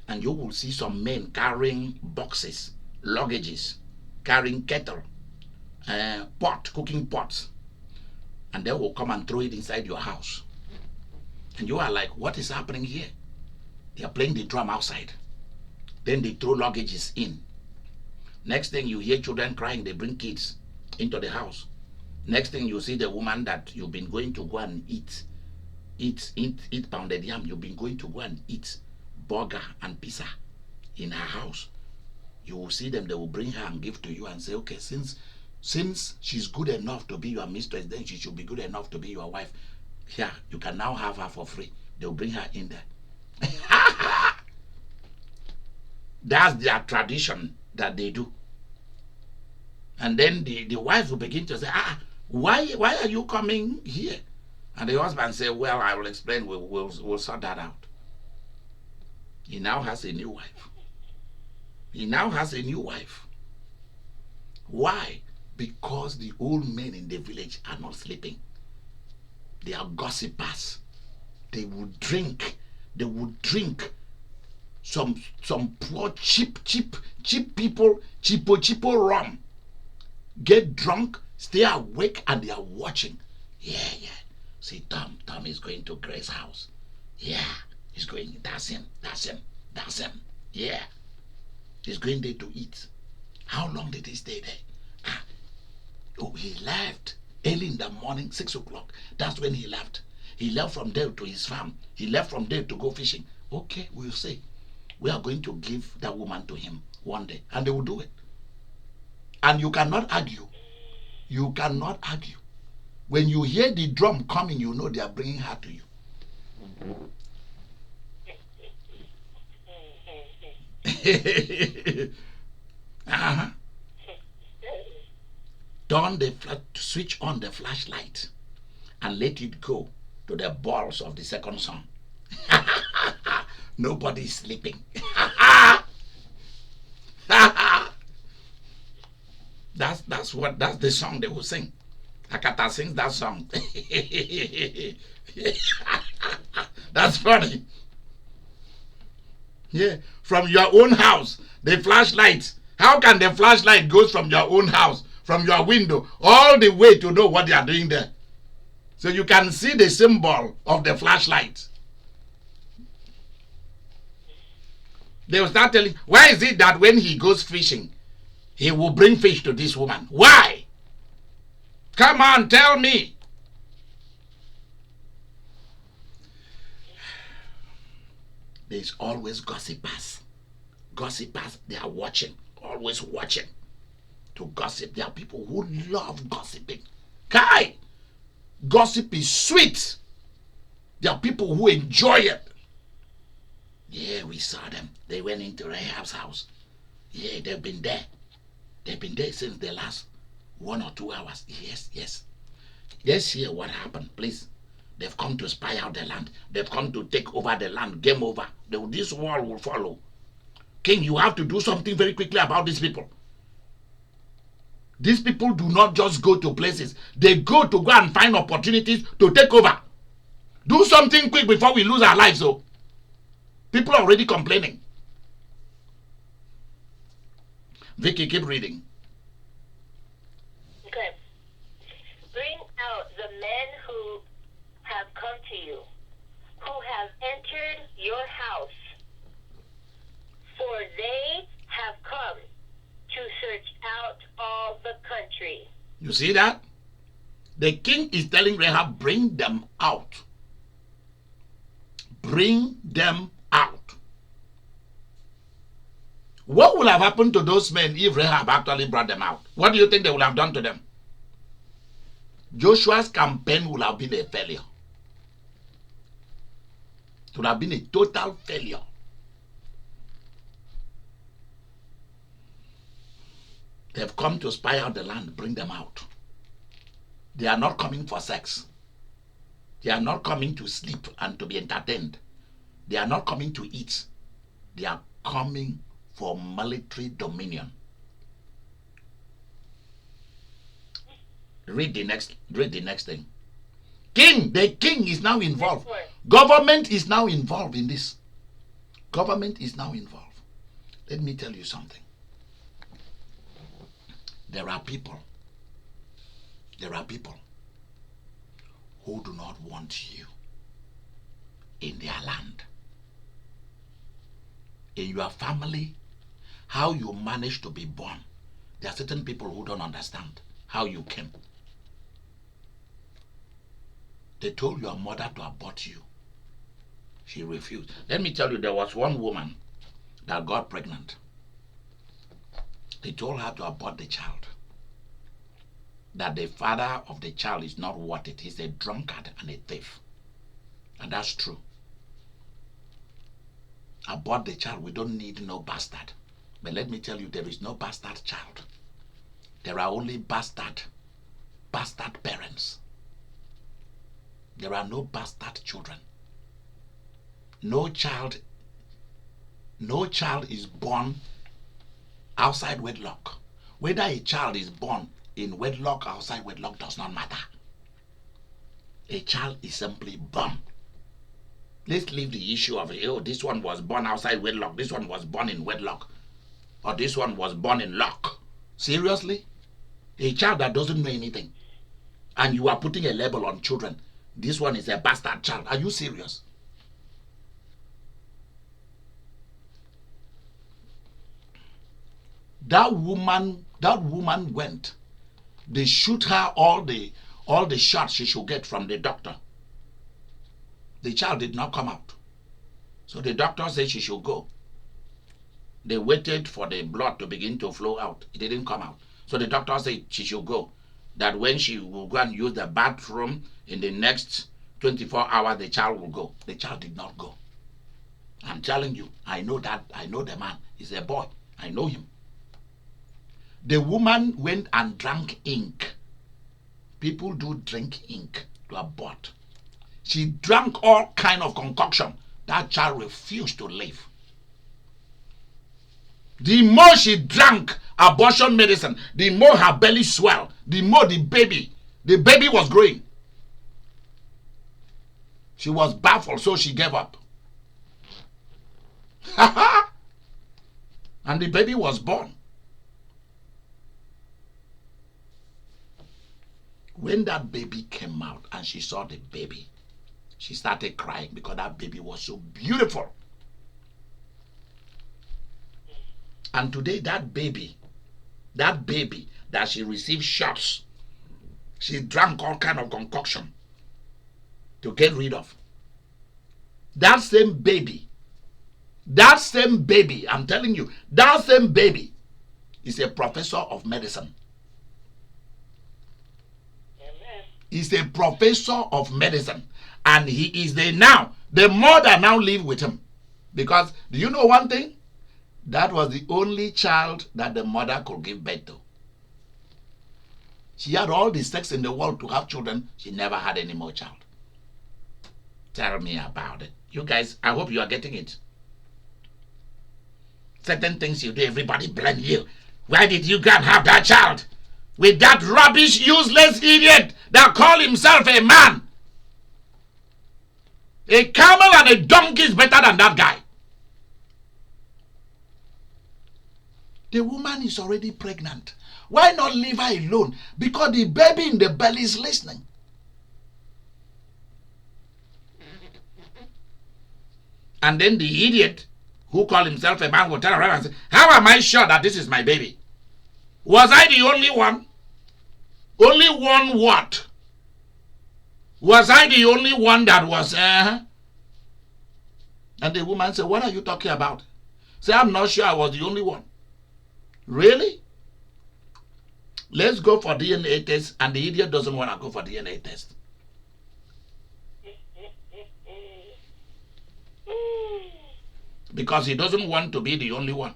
And you will see some men carrying boxes, luggages, carrying kettle, cooking pots, and they will come and throw it inside your house. And you are like, what is happening here? They are playing the drum outside. Then they throw luggages in. Next thing you hear children crying, they bring kids into the house. Next thing you see the woman that you've been going to go and eat pounded yam. You've been going to go and eat burger and pizza in her house. You will see them, they will bring her and give to you and say, okay, since she's good enough to be your mistress, then she should be good enough to be your wife. Here, you can now have her for free. They'll bring her in there. That's their tradition that they do. And then the wife will begin to say, why are you coming here? And the husband say, well, I will explain, we'll sort that out. He now has a new wife. Why? Because the old men in the village are not sleeping. They are gossipers. They would drink some poor cheap people, cheapo rum. Get drunk, stay awake, and they are watching. Yeah. See, Tom is going to Grace's house. Yeah, he's going. That's him. Yeah, he's going there to eat. How long did he stay there? He left early in the morning, 6 o'clock. That's when he left. He left from there to his farm. He left from there to go fishing. Okay, we'll say, we are going to give that woman to him one day. And they will do it. And you cannot argue. When you hear the drum coming, you know they are bringing her to you. Switch on the flashlight and let it go to the balls of the second son. Nobody is sleeping. That's the song they will sing. Akata sings that song. That's funny. Yeah, from your own house, the flashlight. How can the flashlight go from your own house, from your window, all the way to know what they are doing there? So you can see the symbol of the flashlight. They will start telling, why is it that when he goes fishing, he will bring fish to this woman? Why? Come on, tell me. There's always gossipers. Gossipers, they are watching, always watching to gossip. There are people who love gossiping. Kai! Gossip is sweet. There are people who enjoy it. Yeah, we saw them. They went into Rahab's house. Yeah, they've been there. They've been there since the last 1 or 2 hours. Yes. Let's hear what happened, please. They've come to spy out the land. They've come to take over the land. Game over. This war will follow. King, you have to do something very quickly about these people. These people do not just go to places. They go and find opportunities to take over. Do something quick before we lose our lives, though. People are already complaining. Vicky, keep reading. Okay. Bring out the men who have come to you, who have entered your house, for they have come to search out all the country. You see that? The king is telling Rahab, bring them out. Bring them out. What would have happened to those men if Rahab actually brought them out? What do you think they would have done to them? Joshua's campaign would have been a failure. It would have been a total failure. They've come to spy out the land, bring them out. They are not coming for sex. They are not coming to sleep and to be entertained. They are not coming to eat. They are coming for military dominion. Read the next thing. The king is now involved. Government is now involved in this. Government is now involved. Let me tell you something. There are people who do not want you in their land. In your family, how you managed to be born. There are certain people who don't understand how you came. They told your mother to abort you. She refused. Let me tell you, there was one woman that got pregnant. They told her to abort the child. That the father of the child is not worth it. He's a drunkard and a thief. And that's true. Abort the child. We don't need no bastard. But let me tell you, there is no bastard child. There are only bastard parents. There are no bastard children. No child is born outside wedlock. Whether a child is born in wedlock or outside wedlock does not matter. A child is simply born. Let's leave the issue of, oh, this one was born outside wedlock, this one was born in wedlock, or this one was born in lock. Seriously? A child that doesn't know anything, and you are putting a label on children. This one is a bastard child. Are you serious? That woman went. They shoot her all the shots she should get from the doctor. The child did not come out. So the doctor said she should go. They waited for the blood to begin to flow out. It didn't come out. So the doctor said she should go. That when she will go and use the bathroom in the next 24 hours, the child will go. The child did not go. I'm telling you, I know that. I know the man. He's a boy. I know him. The woman went and drank ink. People do drink ink to abort. She drank all kind of concoction. That child refused to live. The more she drank abortion medicine, the more her belly swelled. The more the baby was growing. She was baffled, so she gave up. And the baby was born. When that baby came out and she saw the baby, she started crying because that baby was so beautiful. And today that baby that she received shots, she drank all kind of concoction to get rid of. That same baby, I'm telling you, that same baby is a professor of medicine. He's a professor of medicine. And he is there now. The mother now live with him. Because, do you know one thing? That was the only child that the mother could give birth to. She had all the sex in the world to have children. She never had any more child. Tell me about it. You guys, I hope you are getting it. Certain things you do, everybody blame you. Why did you go and have that child? With that rubbish, useless idiot that call himself a man. A camel and a donkey is better than that guy. The woman is already pregnant. Why not leave her alone? Because the baby in the belly is listening. And then the idiot who called himself a man will turn around and say, how am I sure that this is my baby? Was I the only one? Only one what? Was I the only one that was... And the woman said, what are you talking about? Say, I'm not sure I was the only one. Really? Let's go for DNA test, and the idiot doesn't want to go for DNA test. Because he doesn't want to be the only one.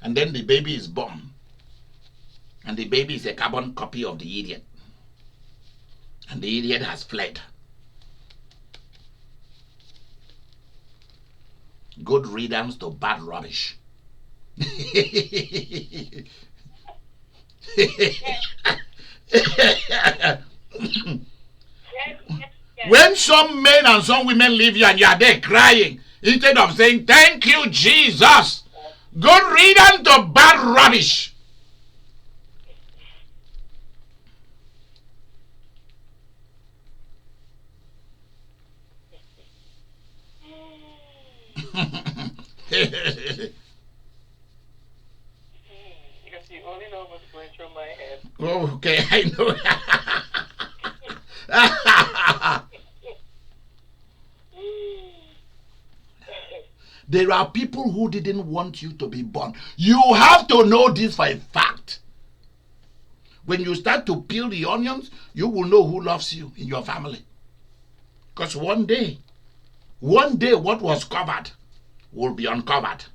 And then the baby is born. And the baby is a carbon copy of the idiot. And the idiot has fled. Good riddance to bad rubbish. When some men and some women leave you and you are there crying, instead of saying, thank you, Jesus, good riddance to bad rubbish. Because you only know what's going through my head. Oh, okay, I know. There are people who didn't want you to be born. You have to know this for a fact. When you start to peel the onions, you will know who loves you in your family. Because one day, what was covered will be uncovered.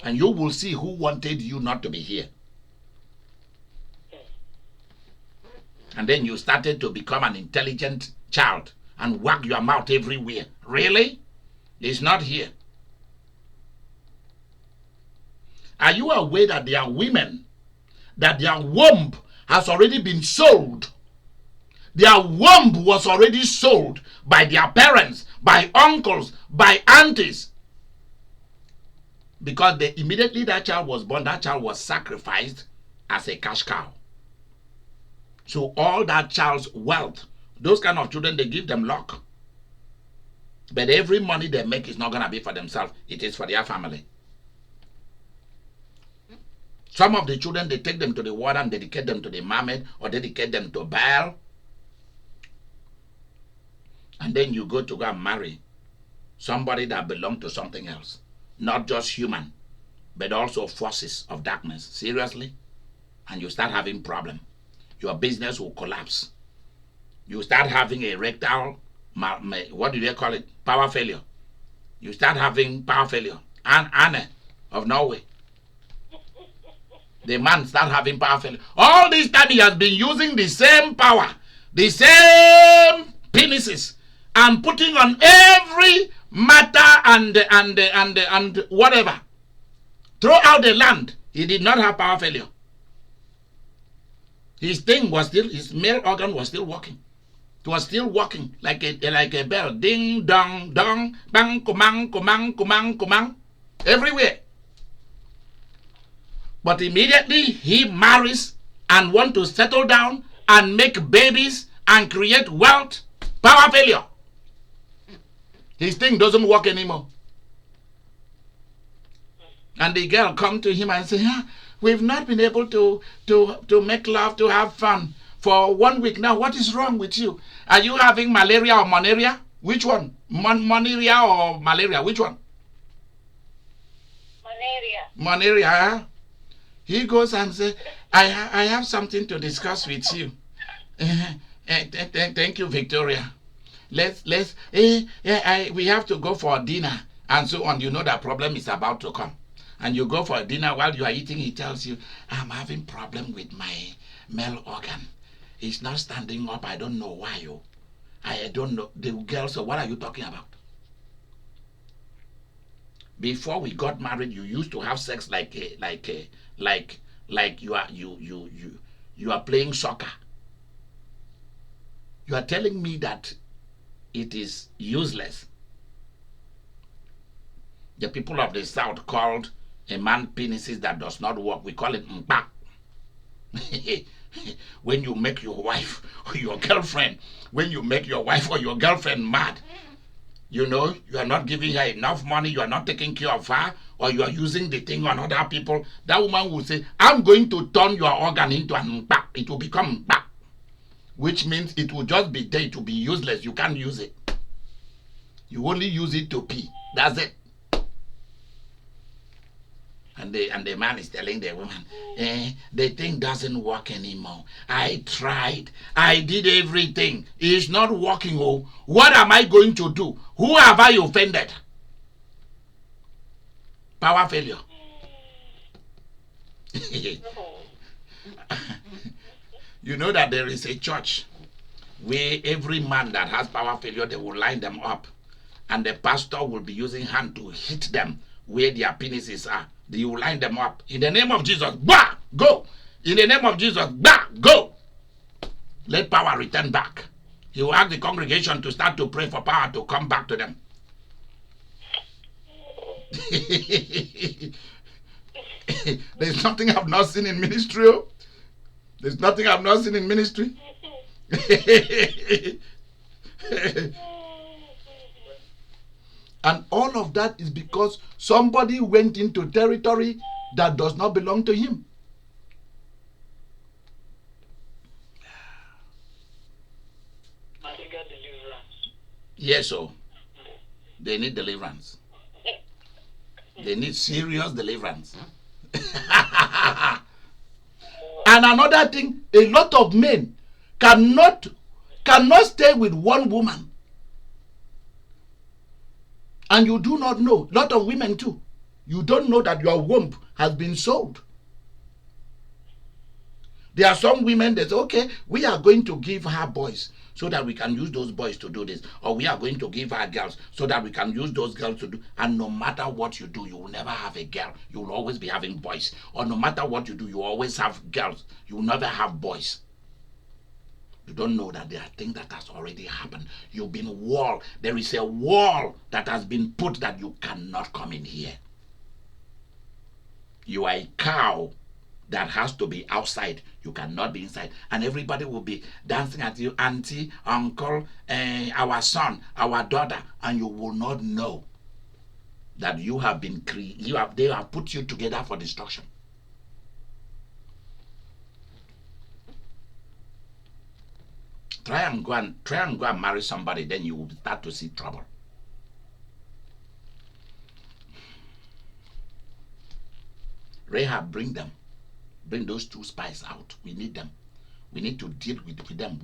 And you will see who wanted you not to be here. And then you started to become an intelligent child and wag your mouth everywhere. Really? It's not here. Are you aware that there are women that their womb has already been sold? Their womb was already sold by their parents, by uncles, by aunties. Because immediately that child was born, that child was sacrificed as a cash cow. So all that child's wealth, those kind of children, they give them luck. But every money they make is not going to be for themselves. It is for their family. Some of the children, they take them to the water and dedicate them to the mermaid or dedicate them to Baal. And then you go and marry somebody that belongs to something else. Not just human, but also forces of darkness. Seriously? And you start having problem. Your business will collapse. You start having a rectal, what do they call it? Power failure. You start having power failure. And Anne of Norway. The man start having power failure. All this time he has been using the same power, the same penises, and putting on every matter and whatever. Throughout the land, he did not have power failure. His thing was still, his male organ was still working. It was still working like a bell. Ding, dong, dong, bang, kumang, kumang, kumang, kumang. Everywhere. But immediately he marries and wants to settle down and make babies and create wealth. Power failure. His thing doesn't work anymore. And the girl come to him and say, we've not been able to make love, to have fun for 1 week now. What is wrong with you? Are you having malaria or monaria? Which one? Monaria or malaria? Which one? Monaria. Huh? He goes and says, I have something to discuss with you. Thank you, Victoria. We have to go for dinner and so on. You know that problem is about to come. And you go for dinner, while you are eating, he tells you, I'm having problem with my male organ. It's not standing up. I don't know why. I don't know. The girl said, what are you talking about? Before we got married, you used to have sex like you are playing soccer. You are telling me that it is useless. The people of the South called a man penises that does not work, we call it mpa. When you make your wife or your girlfriend, mad, you know, you are not giving her enough money, you are not taking care of her, or you are using the thing on other people, that woman will say, I'm going to turn your organ into an mpa. It will become mpa. Which means it will just be there, it will be useless. You can't use it. You only use it to pee. That's it. And the man is telling the woman, the thing doesn't work anymore. I tried. I did everything. It's not working. Oh, what am I going to do? Who have I offended? Power failure. You know that there is a church where every man that has power failure, they will line them up. And the pastor will be using hand to hit them where their penises are. They will line them up. In the name of Jesus, bah, go. In the name of Jesus, bah, go. Let power return back. He will ask the congregation to start to pray for power to come back to them. There's nothing I've not seen in ministry. There's nothing I've not seen in ministry. And all of that is because somebody went into territory that does not belong to him. Yes, so they need deliverance. They need serious deliverance. And another thing, a lot of men cannot stay with one woman. And you do not know, a lot of women too, you don't know that your womb has been sold. There are some women that say, okay, we are going to give her boys so that we can use those boys to do this. Or we are going to give her girls so that we can use those girls to do. And no matter what you do, you will never have a girl. You will always be having boys. Or no matter what you do, you always have girls. You will never have boys. You don't know that there are things that has already happened. You've been walled. There is a wall that has been put that you cannot come in here. You are a cow that has to be outside. You cannot be inside. And everybody will be dancing at you, auntie, uncle, our son, our daughter, and you will not know that you have been they have put you together for destruction. Try and go and marry somebody, then you will start to see trouble. Rahab, bring them. Bring those two spies out. We need them. We need to deal with them.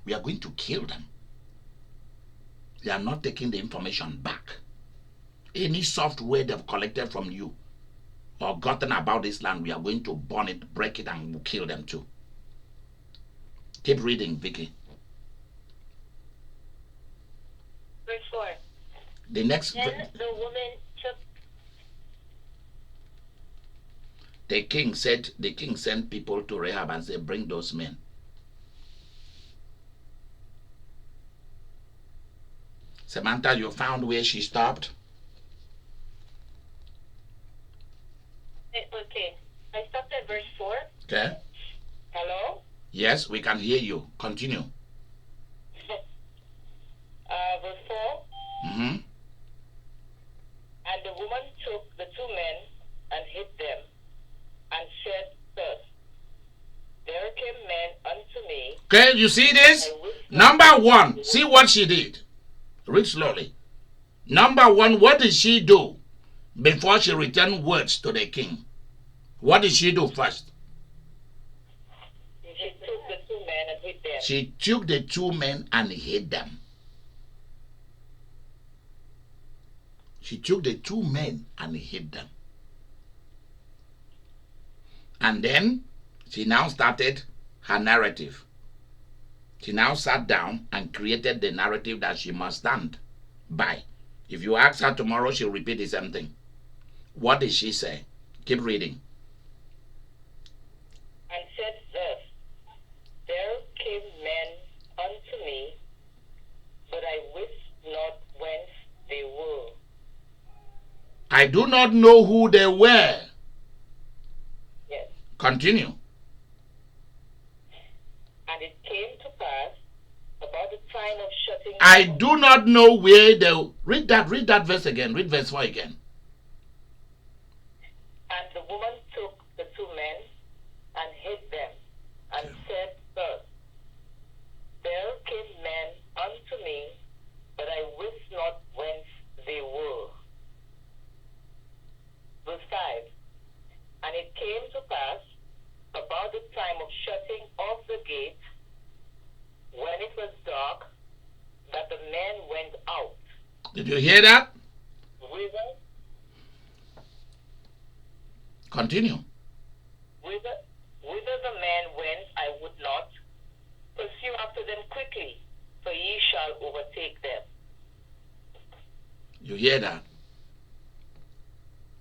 We are going to kill them. They are not taking the information back. Any software they've collected from you or gotten about this land, we are going to burn it, break it, and we'll kill them too. Keep reading, Vicky. Verse 4. The next. Then the woman took. The king sent people to Rahab and said, bring those men. Samantha, you found where she stopped? Okay. I stopped at verse 4. Okay. Hello? Yes, we can hear you. Continue. Verse 4. Mm-hmm. And the woman took the two men and hid them, and said thus, there came men unto me. Okay, you see this? Number one, see what she did. Read slowly. Number one, what did she do before she returned words to the king? What did she do first? She took the two men and hid them. She took the two men and hid them. She took the two men and hid them. And then she now started her narrative. She now sat down and created the narrative that she must stand by. If you ask her tomorrow, she'll repeat the same thing. What did she say? Keep reading. And said thus, there came men unto me, but I wist not whence they were. I do not know who they were. Yes. Continue. And it came to pass about the time of shutting. I do not know where they. Read that verse again. Read verse 4 again. And the woman took the two men and hid them, and said thus, there came men unto me, but I wist not whence they were. Verse 5. And it came to pass about the time of shutting of the gate, when it was dark, that the men went out. Did you hear that? Whither Continue. the men went, I would not pursue after them quickly, for ye shall overtake them. You hear that?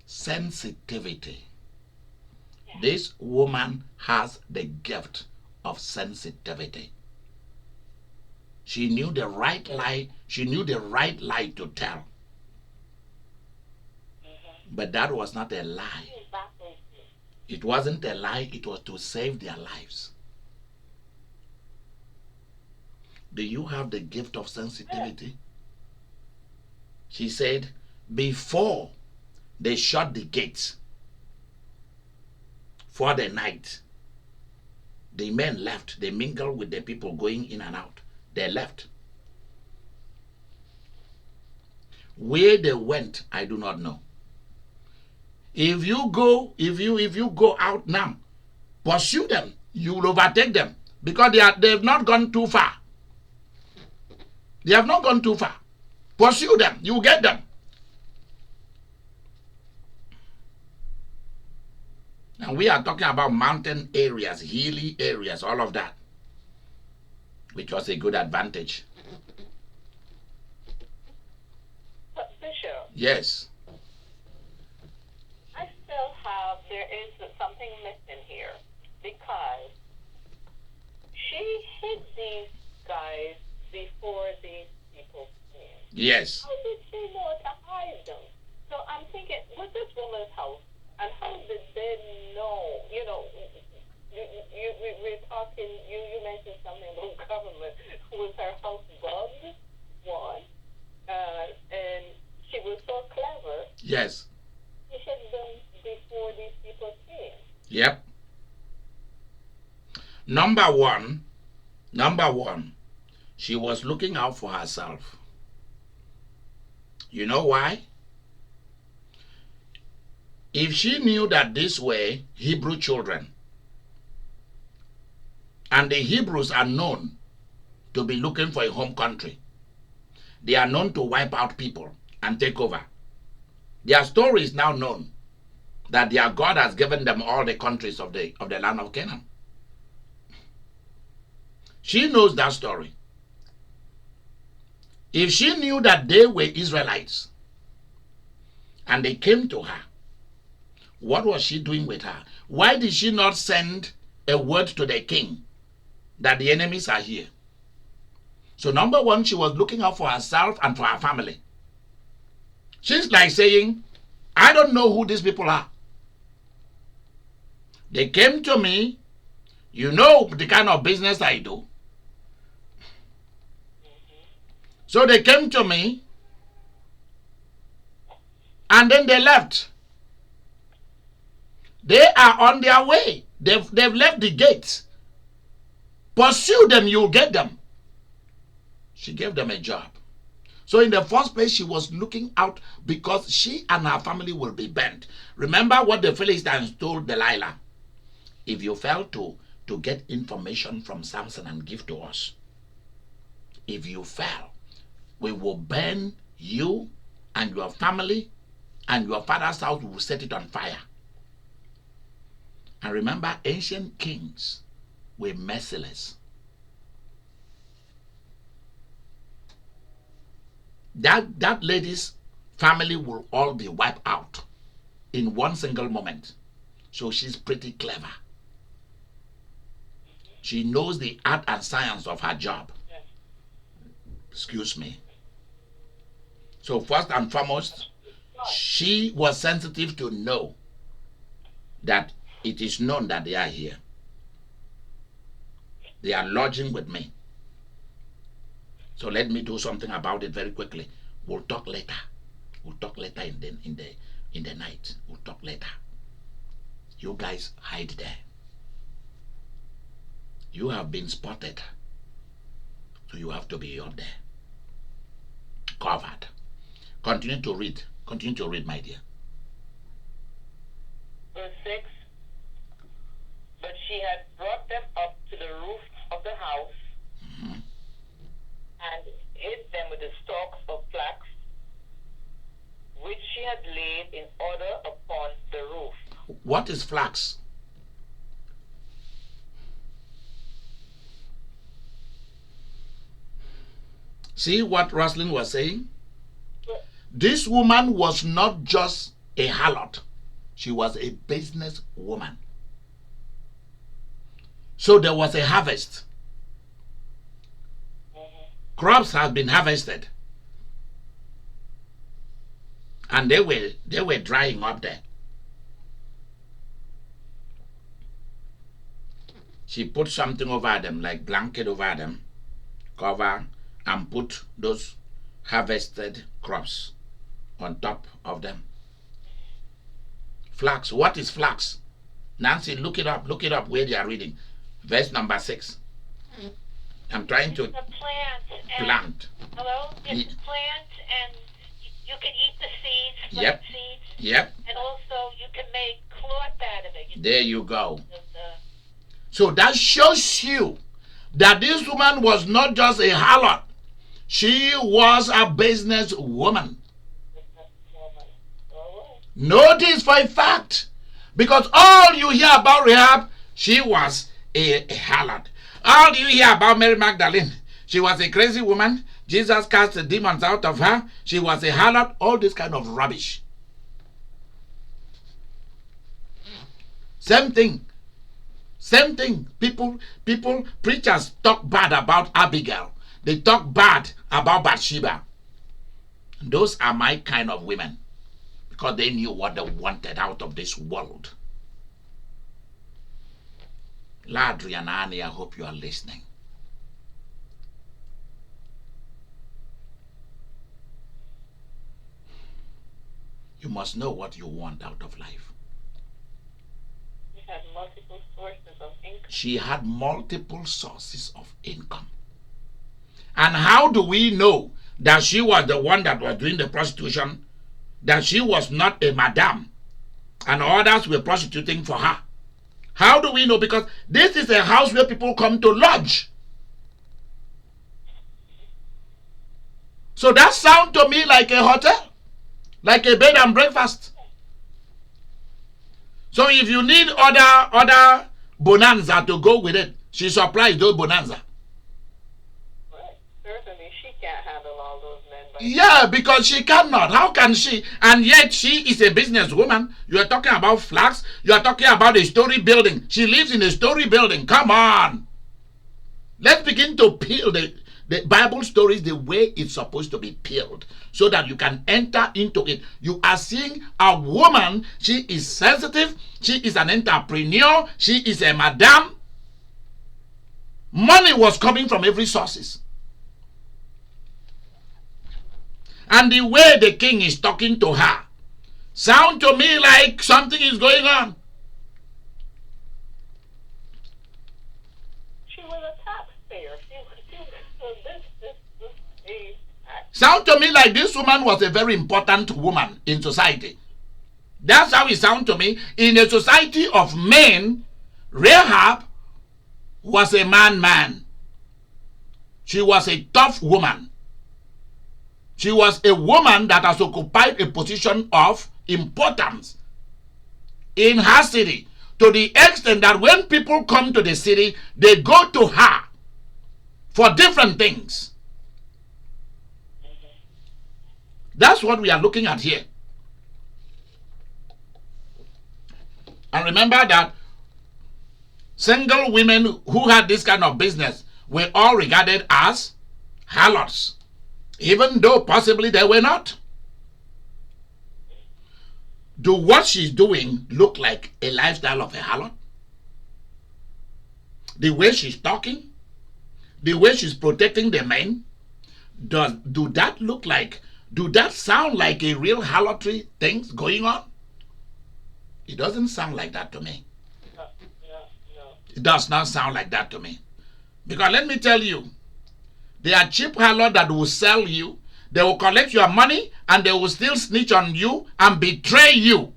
Sensitivity. Yeah. This woman has the gift of sensitivity. She knew the right lie. She knew the right lie to tell. But that was not a lie. It wasn't a lie. It was to save their lives. Do you have the gift of sensitivity? She said, before they shut the gates for the night, the men left. They mingled with the people going in and out. They left. Where they went, I do not know. If you go out now, pursue them. You will overtake them because they've not gone too far. They have not gone too far. Pursue them. You will get them. And we are talking about mountain areas, hilly areas, all of that, which was a good advantage. Bishop. Yes. I still have, there is something missing here, because she hid these guys before these people came. Yes. How did she know to hide them? So I'm thinking, with this woman's house, and how did they know? You know, we're talking, you mentioned something about government. Was her house bugged? One. And she was so clever. Yes. She hid them before these people came. Yep. Number one, she was looking out for herself. You know why? If she knew that this were Hebrew children, and the Hebrews are known to be looking for a home country, they are known to wipe out people and take over. Their story is now known that their God has given them all the countries of the land of Canaan. She knows that story. If she knew that they were Israelites and they came to her, what was she doing with her? Why did she not send a word to the king that the enemies are here? So number one, she was looking out for herself and for her family. She's like saying, I don't know who these people are. They came to me. You know the kind of business I do. So they came to me and then they left. They are on their way. They've left the gates. Pursue them, you'll get them. She gave them a job. So in the first place, she was looking out because she and her family will be bent. Remember what the Philistines told Delilah. If you fail to get information from Samson and give to us, if you fail, we will burn you and your family, and your father's house, we will set it on fire. And remember, ancient kings were merciless. That lady's family will all be wiped out in one single moment. So she's pretty clever. She knows the art and science of her job. Excuse me. So first and foremost, she was sensitive to know that it is known that they are here. They are lodging with me. So let me do something about it very quickly. We'll talk later. We'll talk later in the night. We'll talk later. You guys hide there. You have been spotted. So you have to be up there. Covered. Continue to read. Continue to read, my dear. Verse 6. But she had brought them up to the roof of the house, and hid them with the stalks of flax, which she had laid in order upon the roof. What is flax? See what Rosalind was saying? This woman was not just a harlot. She was a business woman. So there was a harvest. Crops had been harvested. And they were drying up there. She put something over them, like blanket over them, cover, and put those harvested crops on top of them. Flax. What is flax? Nancy, look it up. Look it up where they are reading. Verse number 6. I'm trying to... It's a plant. Plant. Hello? It's a plant, and you can eat the seeds, Yep. seeds. Yep. And also you can make cloth out of it. There you go. So that shows you that this woman was not just a harlot. She was a business woman. Know this for a fact. Because all you hear about Rahab, she was a harlot. All you hear about Mary Magdalene, she was a crazy woman. Jesus cast the demons out of her. She was a harlot. All this kind of rubbish. Same thing. Same thing. People, preachers talk bad about Abigail. They talk bad about Bathsheba. Those are my kind of women. Because they knew what they wanted out of this world. Ladri and Annie, I hope you are listening. You must know what you want out of life. She had multiple sources of income. She had multiple sources of income. And how do we know that she was the one that was doing the prostitution? That she was not a madam and others were prostituting for her? How do we know? Because this is a house where people come to lodge. So that sounds to me like a hotel, like a bed and breakfast. So if you need other bonanza to go with it, she supplies those bonanza. Right. Certainly she can't handle all those men. Yeah, because she cannot. How can she? And yet she is a businesswoman. You are talking about flax. You are talking about a story building. She lives in a story building. Come on. Let's begin to peel the Bible stories the way it's supposed to be peeled so that you can enter into it. You are seeing a woman. She is sensitive. She is an entrepreneur. She is a madam. Money was coming from every sources. And the way the king is talking to her sound to me like something is going on. She was a taxpayer. Sound to me like this woman was a very important woman in society. That's how it sounds to me. In a society of men, Rahab was a man. She was a tough woman. She was a woman that has occupied a position of importance in her city, to the extent that when people come to the city, they go to her for different things. That's what we are looking at here. And remember that single women who had this kind of business were all regarded as harlots, even though possibly they were not. Do what she's doing look like a lifestyle of a harlot? The way she's talking, the way she's protecting the men, do that look like, do that sound like a real harlotry things going on? It doesn't sound like that to me. No. It does not sound like that to me. Because let me tell you, there are cheap harlots that will sell you. They will collect your money and they will still snitch on you and betray you.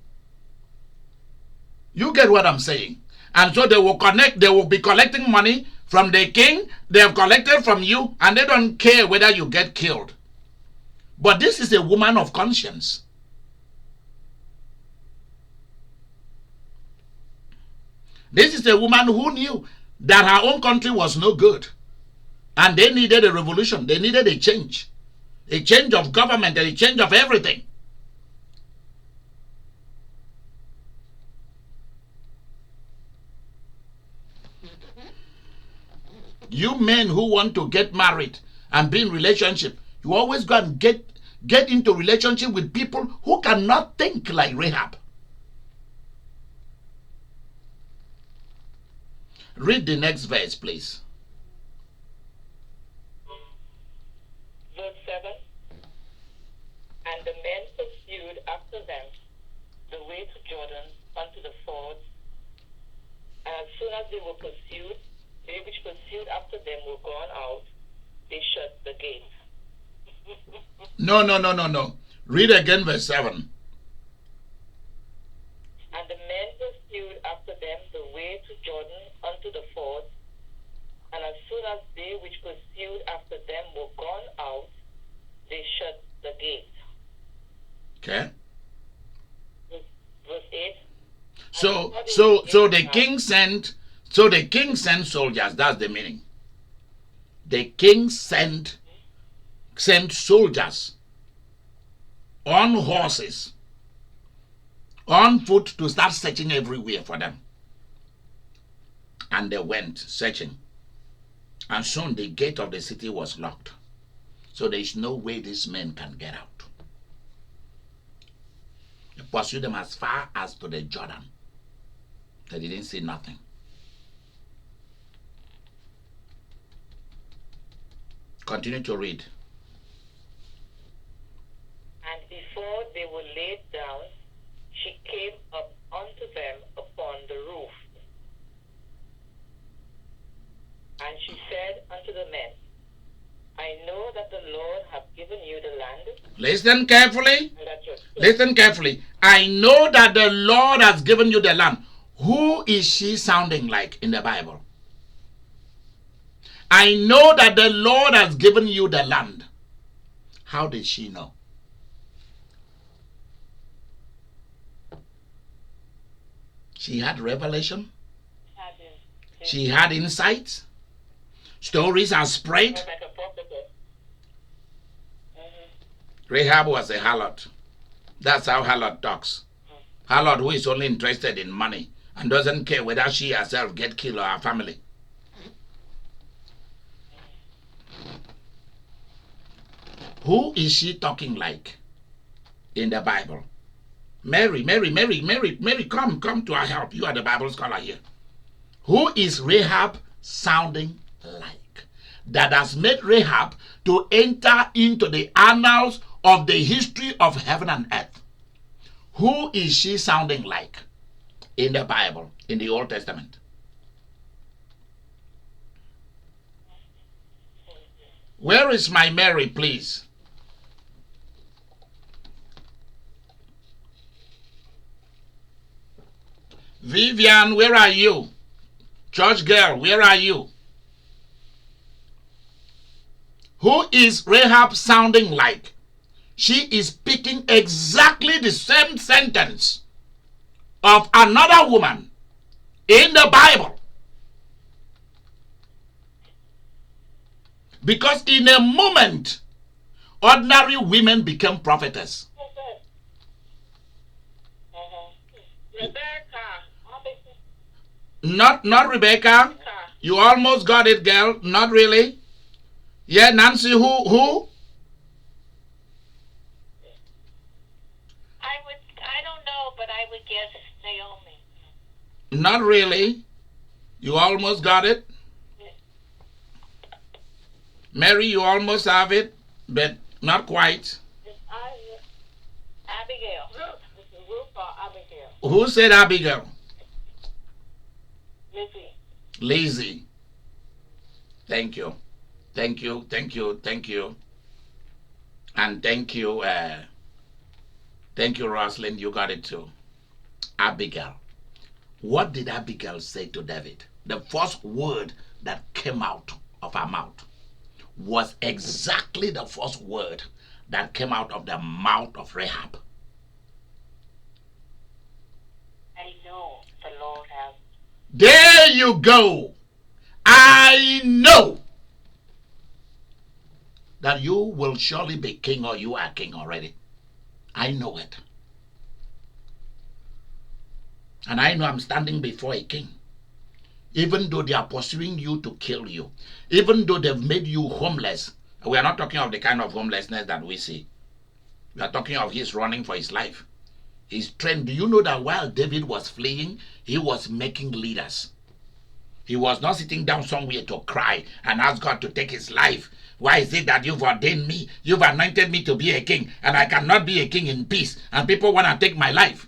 You get what I'm saying? And so they will be collecting money from the king. They have collected from you and they don't care whether you get killed. But this is a woman of conscience. This is a woman who knew that her own country was no good. And they needed a revolution. They needed a change of government, and a change of everything. You men who want to get married and be in relationship, you always go and get into relationship with people who cannot think like Rahab. Read the next verse, please. Verse 7. And the men pursued after them the way to Jordan unto the fords. And as soon as they were pursued, they which pursued after them were gone out, they shut the gate. No. Read again verse 7. And the men pursued after them the way to Jordan unto the fords. And as soon as they which pursued after them were gone out, they shut the gate. Okay. Verse 8. So the king sent soldiers. That's the meaning. The king sent soldiers on horses, on foot, to start searching everywhere for them. And they went searching. And soon the gate of the city was locked. So there is no way these men can get out. They pursued them as far as to the Jordan. They didn't see nothing. Continue to read. And before they were laid down, she came up unto them upon the roof. And she said unto the men, I know that the Lord hath given you the land. Listen carefully. Listen carefully. I know that the Lord has given you the land. Who is she sounding like in the Bible? I know that the Lord has given you the land. How did she know? She had revelation. She had insights. Stories are spread. Rahab was a harlot. That's how harlot talks. Harlot who is only interested in money and doesn't care whether she herself get killed or her family. Who is she talking like in the Bible? Mary, come to our help. You are the Bible scholar here. Who is Rahab sounding like? That has made Rahab to enter into the annals of the history of heaven and earth. Who is she sounding like in the Bible, in the Old Testament? Where is my Mary, please? Vivian, where are you? Church girl, where are you? Who is Rahab sounding like? She is speaking exactly the same sentence of another woman in the Bible. Because in a moment, ordinary women became prophetess. Not Rebecca. You almost got it, girl. Not really. Yeah, Nancy, who? I don't know, but I would guess Naomi. Not really. You almost got it. Mary, you almost have it, but not quite. Abigail. Ruth or Abigail? Who said Abigail? Lizzie. Thank you. And thank you, Rosalind. You got it too. Abigail. What did Abigail say to David? The first word that came out of her mouth was exactly the first word that came out of the mouth of Rahab. I know the Lord has. There you go. I know that you will surely be king or you are king already. I know it. And I know I'm standing before a king. Even though they are pursuing you to kill you, even though they've made you homeless, we are not talking of the kind of homelessness that we see. We are talking of his running for his life. His trained. Do you know that while David was fleeing, he was making leaders? He was not sitting down somewhere to cry and ask God to take his life. Why is it that you've ordained me? You've anointed me to be a king, and I cannot be a king in peace, and people want to take my life.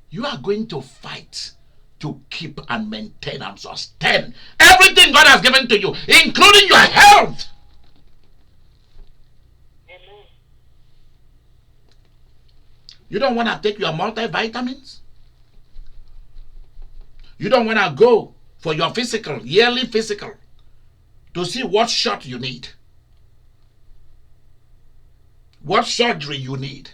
You are going to fight to keep and maintain and sustain everything God has given to you, including your health. Amen. You don't want to take your multivitamins? You don't want to go for your physical, yearly physical, to see what shot you need, what surgery you need,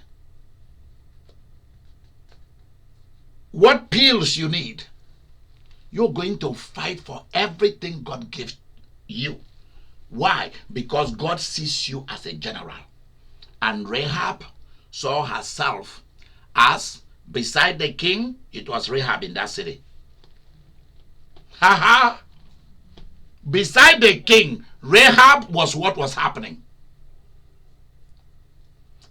what pills you need. You're going to fight for everything God gives you. Why? Because God sees you as a general. And Rahab saw herself as, beside the king, it was Rahab in that city. Beside the king, Rahab was what was happening.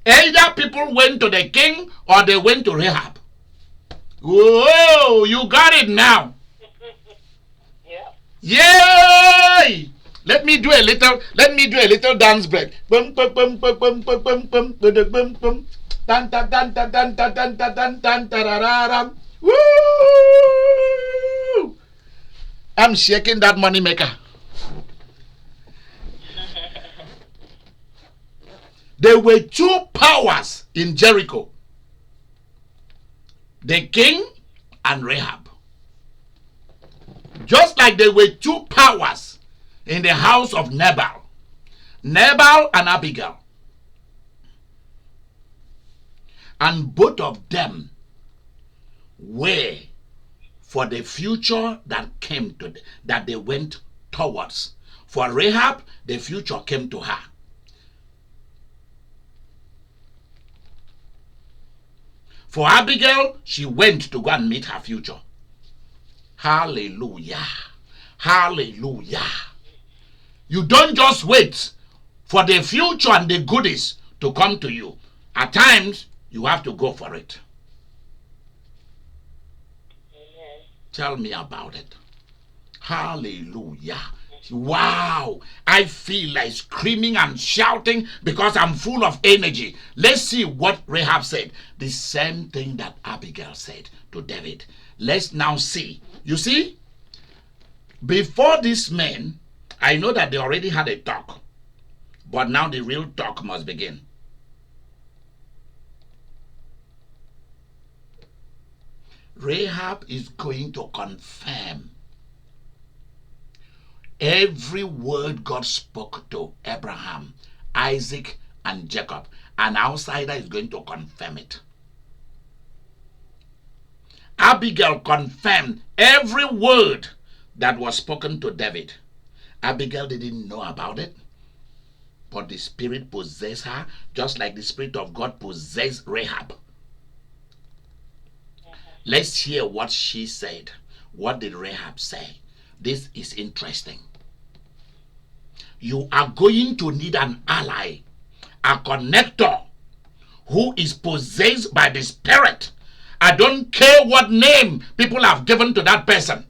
Either people went to the king or they went to Rahab. Whoa, you got it now. Yeah. Yay! Let me do a little dance break. Bum bum bum bum bum bum bum bum bum bum. Dan dan dan dan dan dan dan dan dan dan. Woo! I'm shaking that money maker. There were two powers in Jericho. The king and Rahab. Just like there were two powers in the house of Nabal. Nabal and Abigail. And both of them were for the future that came to that they went towards. For Rahab, the future came to her. For Abigail, she went to go and meet her future. Hallelujah. Hallelujah. You don't just wait for the future and the goodies to come to you. At times, you have to go for it. Amen. Tell me about it. Hallelujah. Wow. I feel like screaming and shouting because I'm full of energy. Let's see what Rahab said. The same thing that Abigail said to David. Let's now see. You see, before these men, I know that they already had a talk. But now the real talk must begin. Rahab is going to confirm every word God spoke to Abraham, Isaac, and Jacob. An outsider is going to confirm it. Abigail confirmed every word that was spoken to David. Abigail didn't know about it, but the Spirit possessed her, just like the Spirit of God possessed Rahab. Let's hear what she said. What did Rahab say? This is interesting. You are going to need an ally, a connector who is possessed by the Spirit. I don't care what name people have given to that person.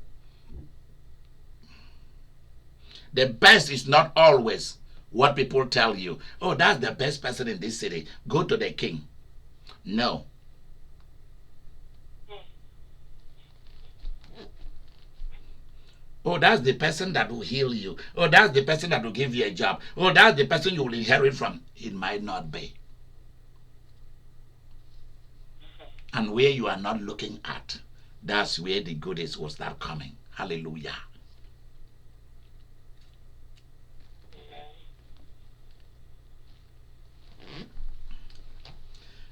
The best is not always what people tell you. Oh, that's the best person in this city. Go to the king. No. Oh, that's the person that will heal you. Oh, that's the person that will give you a job. Oh, that's the person you will inherit from. It might not be. And where you are not looking at, that's where the goodies will start coming. Hallelujah.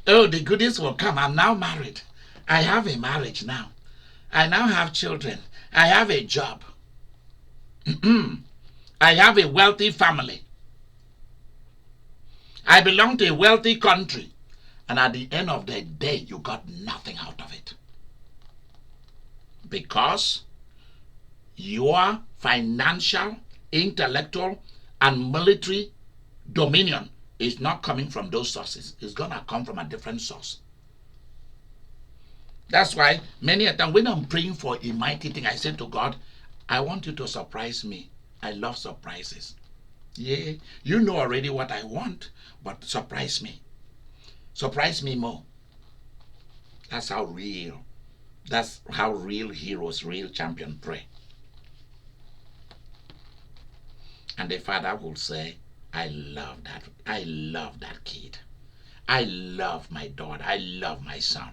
Oh, the goodies will come. I'm now married. I have a marriage now. I now have children. I have a job. I have a wealthy family. I belong to a wealthy country. And at the end of the day, you got nothing out of it. Because your financial, intellectual, and military dominion is not coming from those sources. It's going to come from a different source. That's why many a time when I'm praying for a mighty thing, I say to God, I want you to surprise me. I love surprises. Yeah, you know already what I want, but surprise me. Surprise me more. That's how real heroes, real champions pray. And the father will say, I love that kid. I love my daughter. I love my son.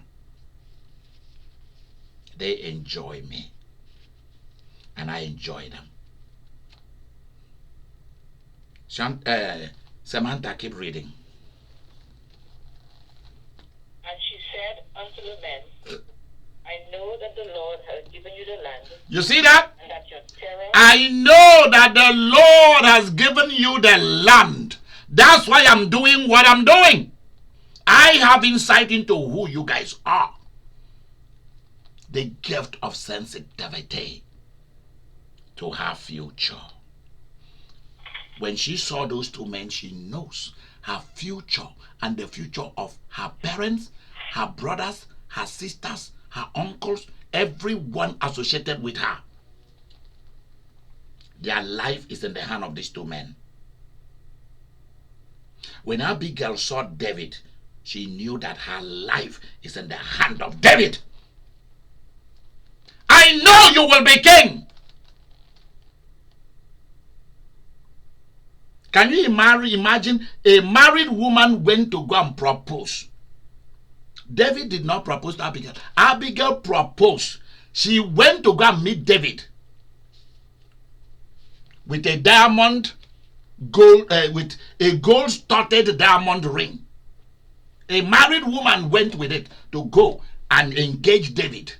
They enjoy me. And I enjoy them. Samantha, keep reading. And she said unto the men, I know that the Lord has given you the land. You see that? And that your terror. I know that the Lord has given you the land. That's why I'm doing what I'm doing. I have insight into who you guys are. The gift of sensitivity to her future. When she saw those two men, she knows her future and the future of her parents, her brothers, her sisters, her uncles, everyone associated with her. Their life is in the hand of these two men. When Abigail saw David, she knew that her life is in the hand of David. I know you will be king. Can you imagine a married woman went to go and propose? David did not propose to Abigail. Abigail proposed. She went to go and meet David with a diamond gold, with a gold-studded diamond ring. A married woman went with it to go and engage David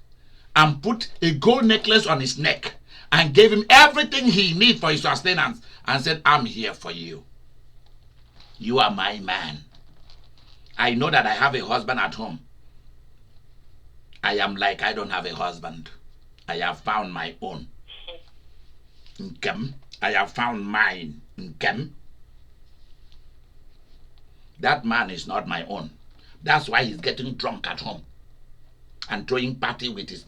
and put a gold necklace on his neck and gave him everything he needed for his sustenance and said, I'm here for you. You are my man. I know that I have a husband at home. I am like I don't have a husband. I have found my own. I have found mine. That man is not my own. That's why he's getting drunk at home and throwing party with his...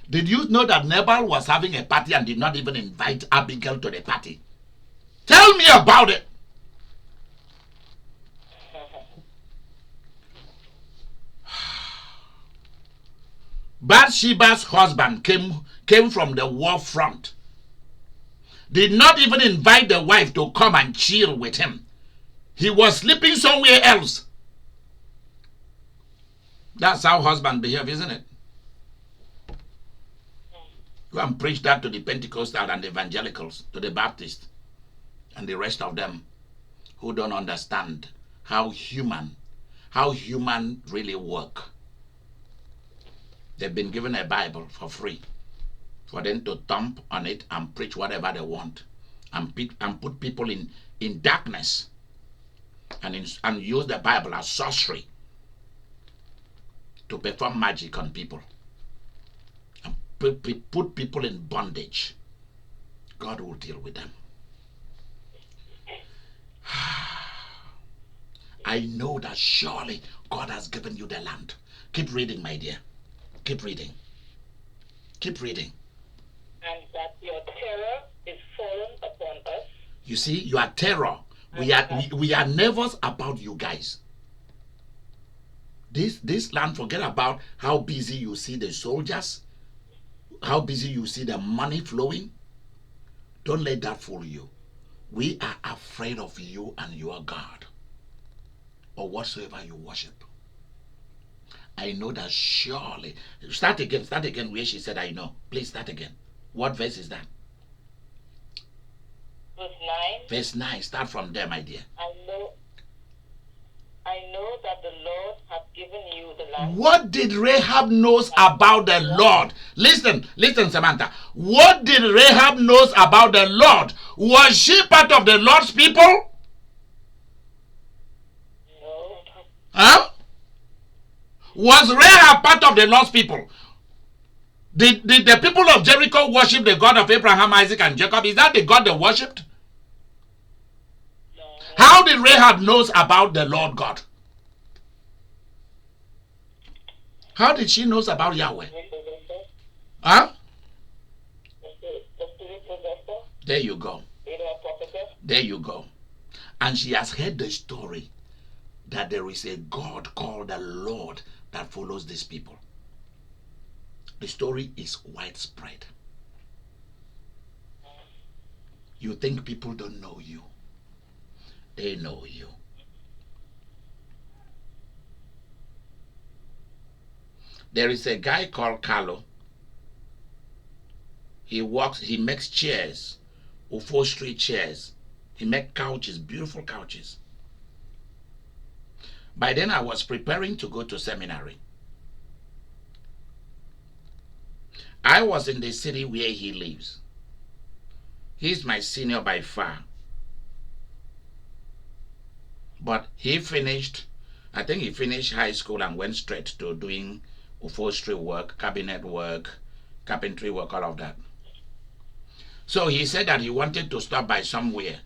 Did you know that Nabal was having a party and did not even invite Abigail to the party? Tell me about it. Bathsheba's husband came from the war front. Did not even invite the wife to come and chill with him. He was sleeping somewhere else. That's how husbands behave, isn't it? Go and preach that to the Pentecostal and the evangelicals, to the Baptists, and the rest of them who don't understand how human really work. They've been given a Bible for free for them to thump on it and preach whatever they want and put people in darkness and use the Bible as sorcery to perform magic on people and put people in bondage. God will deal with them. I know that surely God has given you the land. Keep reading, my dear. Keep reading. Keep reading. And that your terror is fallen upon us. You see, your terror. We are nervous about you guys. This land, forget about how busy you see the soldiers, how busy you see the money flowing. Don't let that fool you. We are afraid of you and your God, or whatsoever you worship. I know that surely. Start again where she said I know. Please start again. What verse is that? Verse 9. Verse 9. Start from there, my dear. I know that the Lord hath given given you the land. What did Rahab knows about the Lord? Listen, Samantha. What did Rahab knows about the Lord? Was she part of the Lord's people? No. Huh? Was Rahab part of the Lord's people? Did the people of Jericho worship the God of Abraham, Isaac, and Jacob? Is that the God they worshipped? No. How did Rahab knows about the Lord God? How did she knows about Yahweh? Huh? There you go. There you go. And she has heard the story that there is a God called the Lord that follows these people. The story is widespread. You think people don't know you. They know you. There is a guy called Carlo. He makes chairs, upholstery chairs. He makes couches, beautiful couches. By then I was preparing to go to seminary. I was in the city where he lives. He's my senior by far. But he finished, I think he finished high school and went straight to doing upholstery work, cabinet work, carpentry work, all of that. So he said that he wanted to stop by somewhere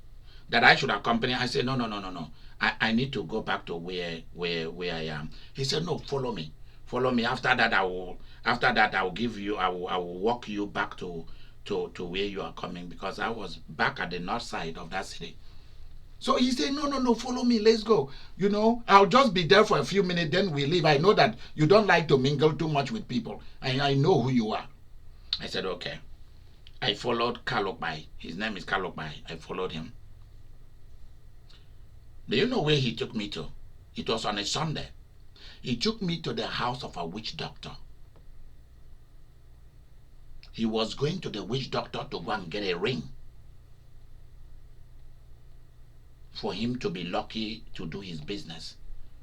that I should accompany. I said, no. I need to go back to where I am. He said, no, follow me. Follow me. After that I will walk you back to where you are coming, because I was back at the north side of that city. So he said, no, follow me, let's go. You know, I'll just be there for a few minutes, then we leave. I know that you don't like to mingle too much with people. I know who you are. I said, okay. I followed Kalokbai. His name is Kalokbai. I followed him. Do you know where he took me to? It was on a Sunday. He took me to the house of a witch doctor. He was going to the witch doctor to go and get a ring for him to be lucky to do his business.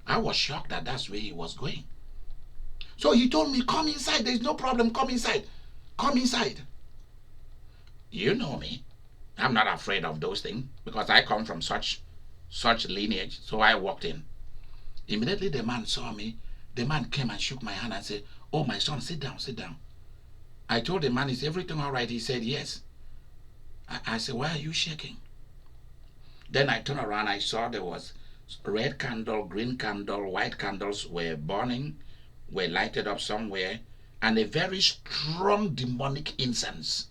I was shocked that that's where he was going. So he told me, come inside, there's no problem, come inside. Come inside. You know me. I'm not afraid of those things because I come from such lineage. So I walked in. Immediately the man saw me. The man came and shook my hand and said, oh, my son, sit down, sit down. I told the man, is everything all right? He said, yes. I said, why are you shaking? Then I turned around. I saw there was red candle, green candle, white candles were burning, were lighted up somewhere, and a very strong demonic incense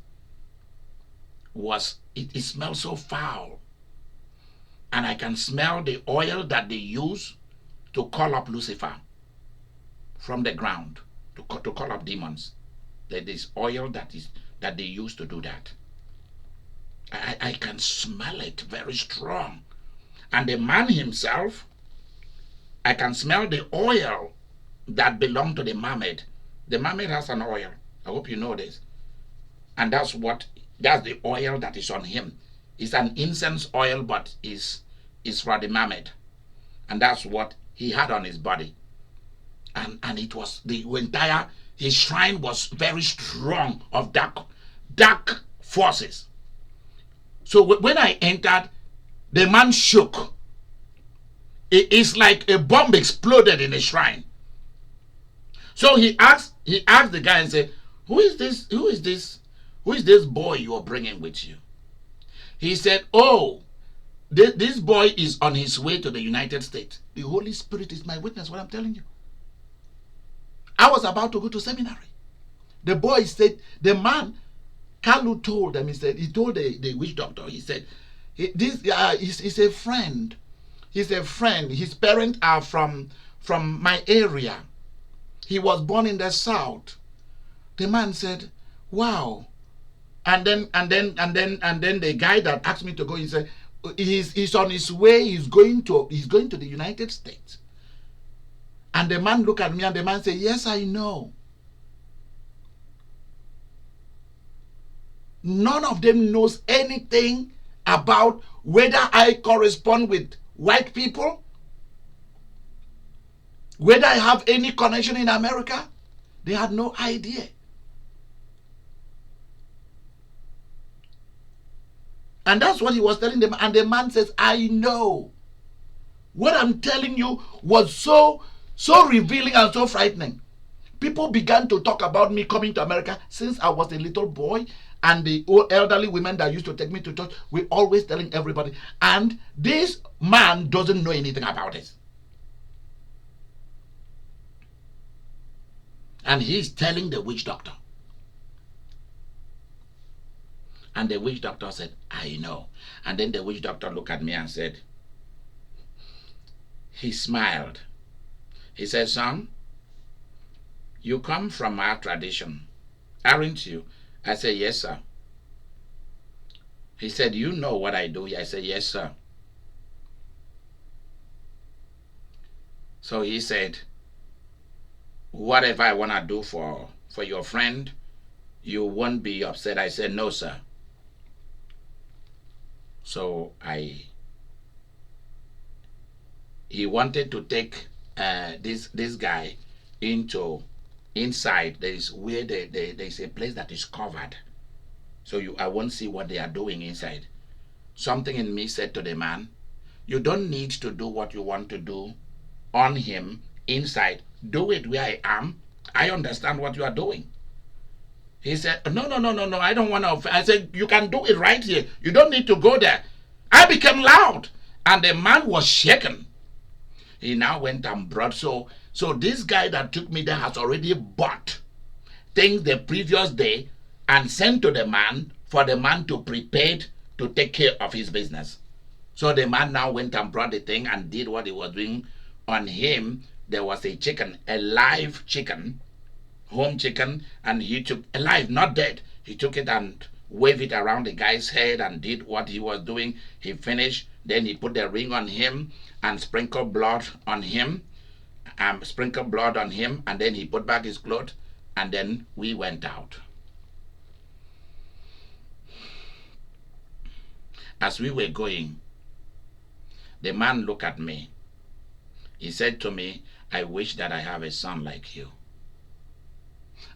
it smelled so foul. And I can smell the oil that they use to call up Lucifer from the ground, to call up demons. There is oil that they use to do that. I can smell it very strong. And the man himself, I can smell the oil that belonged to the mermaid. The mermaid has an oil. I hope you know this. And that's the oil that is on him. It's an incense oil, but is for the mermaid. And that's what he had on his body. And it was his shrine was very strong of dark forces. So when I entered, the man shook. It's like a bomb exploded in the shrine. So he asked the guy and said, who is this boy you are bringing with you? He said, oh, this boy is on his way to the United States. The Holy Spirit is my witness, what I'm telling you. I was about to go to seminary. The boy said, the man, Kalu told them, he told the witch doctor, he said, he's a friend. He's a friend. His parents are from my area. He was born in the South. The man said, wow. And then the guy that asked me to go, he said, he's on his way, he's going to the United States. And the man looked at me and the man said, yes, I know. None of them knows anything about whether I correspond with white people, whether I have any connection in America. They had no idea. And that's what he was telling them. And the man says, I know. What I'm telling you was so revealing and so frightening. People began to talk about me coming to America since I was a little boy. And the old elderly women that used to take me to church, we're always telling everybody. And this man doesn't know anything about it. And he's telling the witch doctor. And the witch doctor said, I know. And then the witch doctor looked at me and said, he smiled. He said, son, you come from our tradition, aren't you? I said, yes, sir. He said, you know what I do? I said, yes, sir. So he said, whatever I want to do for your friend, you won't be upset. I said, no, sir. So he wanted to take this guy inside. There's where there's a place that is covered, so I won't see what they are doing inside. Something in me said to the man, you don't need to do what you want to do on him inside. Do it where I am. I understand what you are doing. He said, no, I don't want to. I said, you can do it right here. You don't need to go there. I became loud, and the man was shaken. He now went and brought, so this guy that took me there has already bought things the previous day and sent to the man for the man to prepare to take care of his business. So the man now went and brought the thing and did what he was doing on him. There was a chicken, a live chicken, home chicken, and he took alive, not dead. He took it and waved it around the guy's head and did what he was doing. He finished. Then he put the ring on him and sprinkled blood on him. And then he put back his clothes, and then we went out. As we were going, the man looked at me. He said to me, I wish that I have a son like you.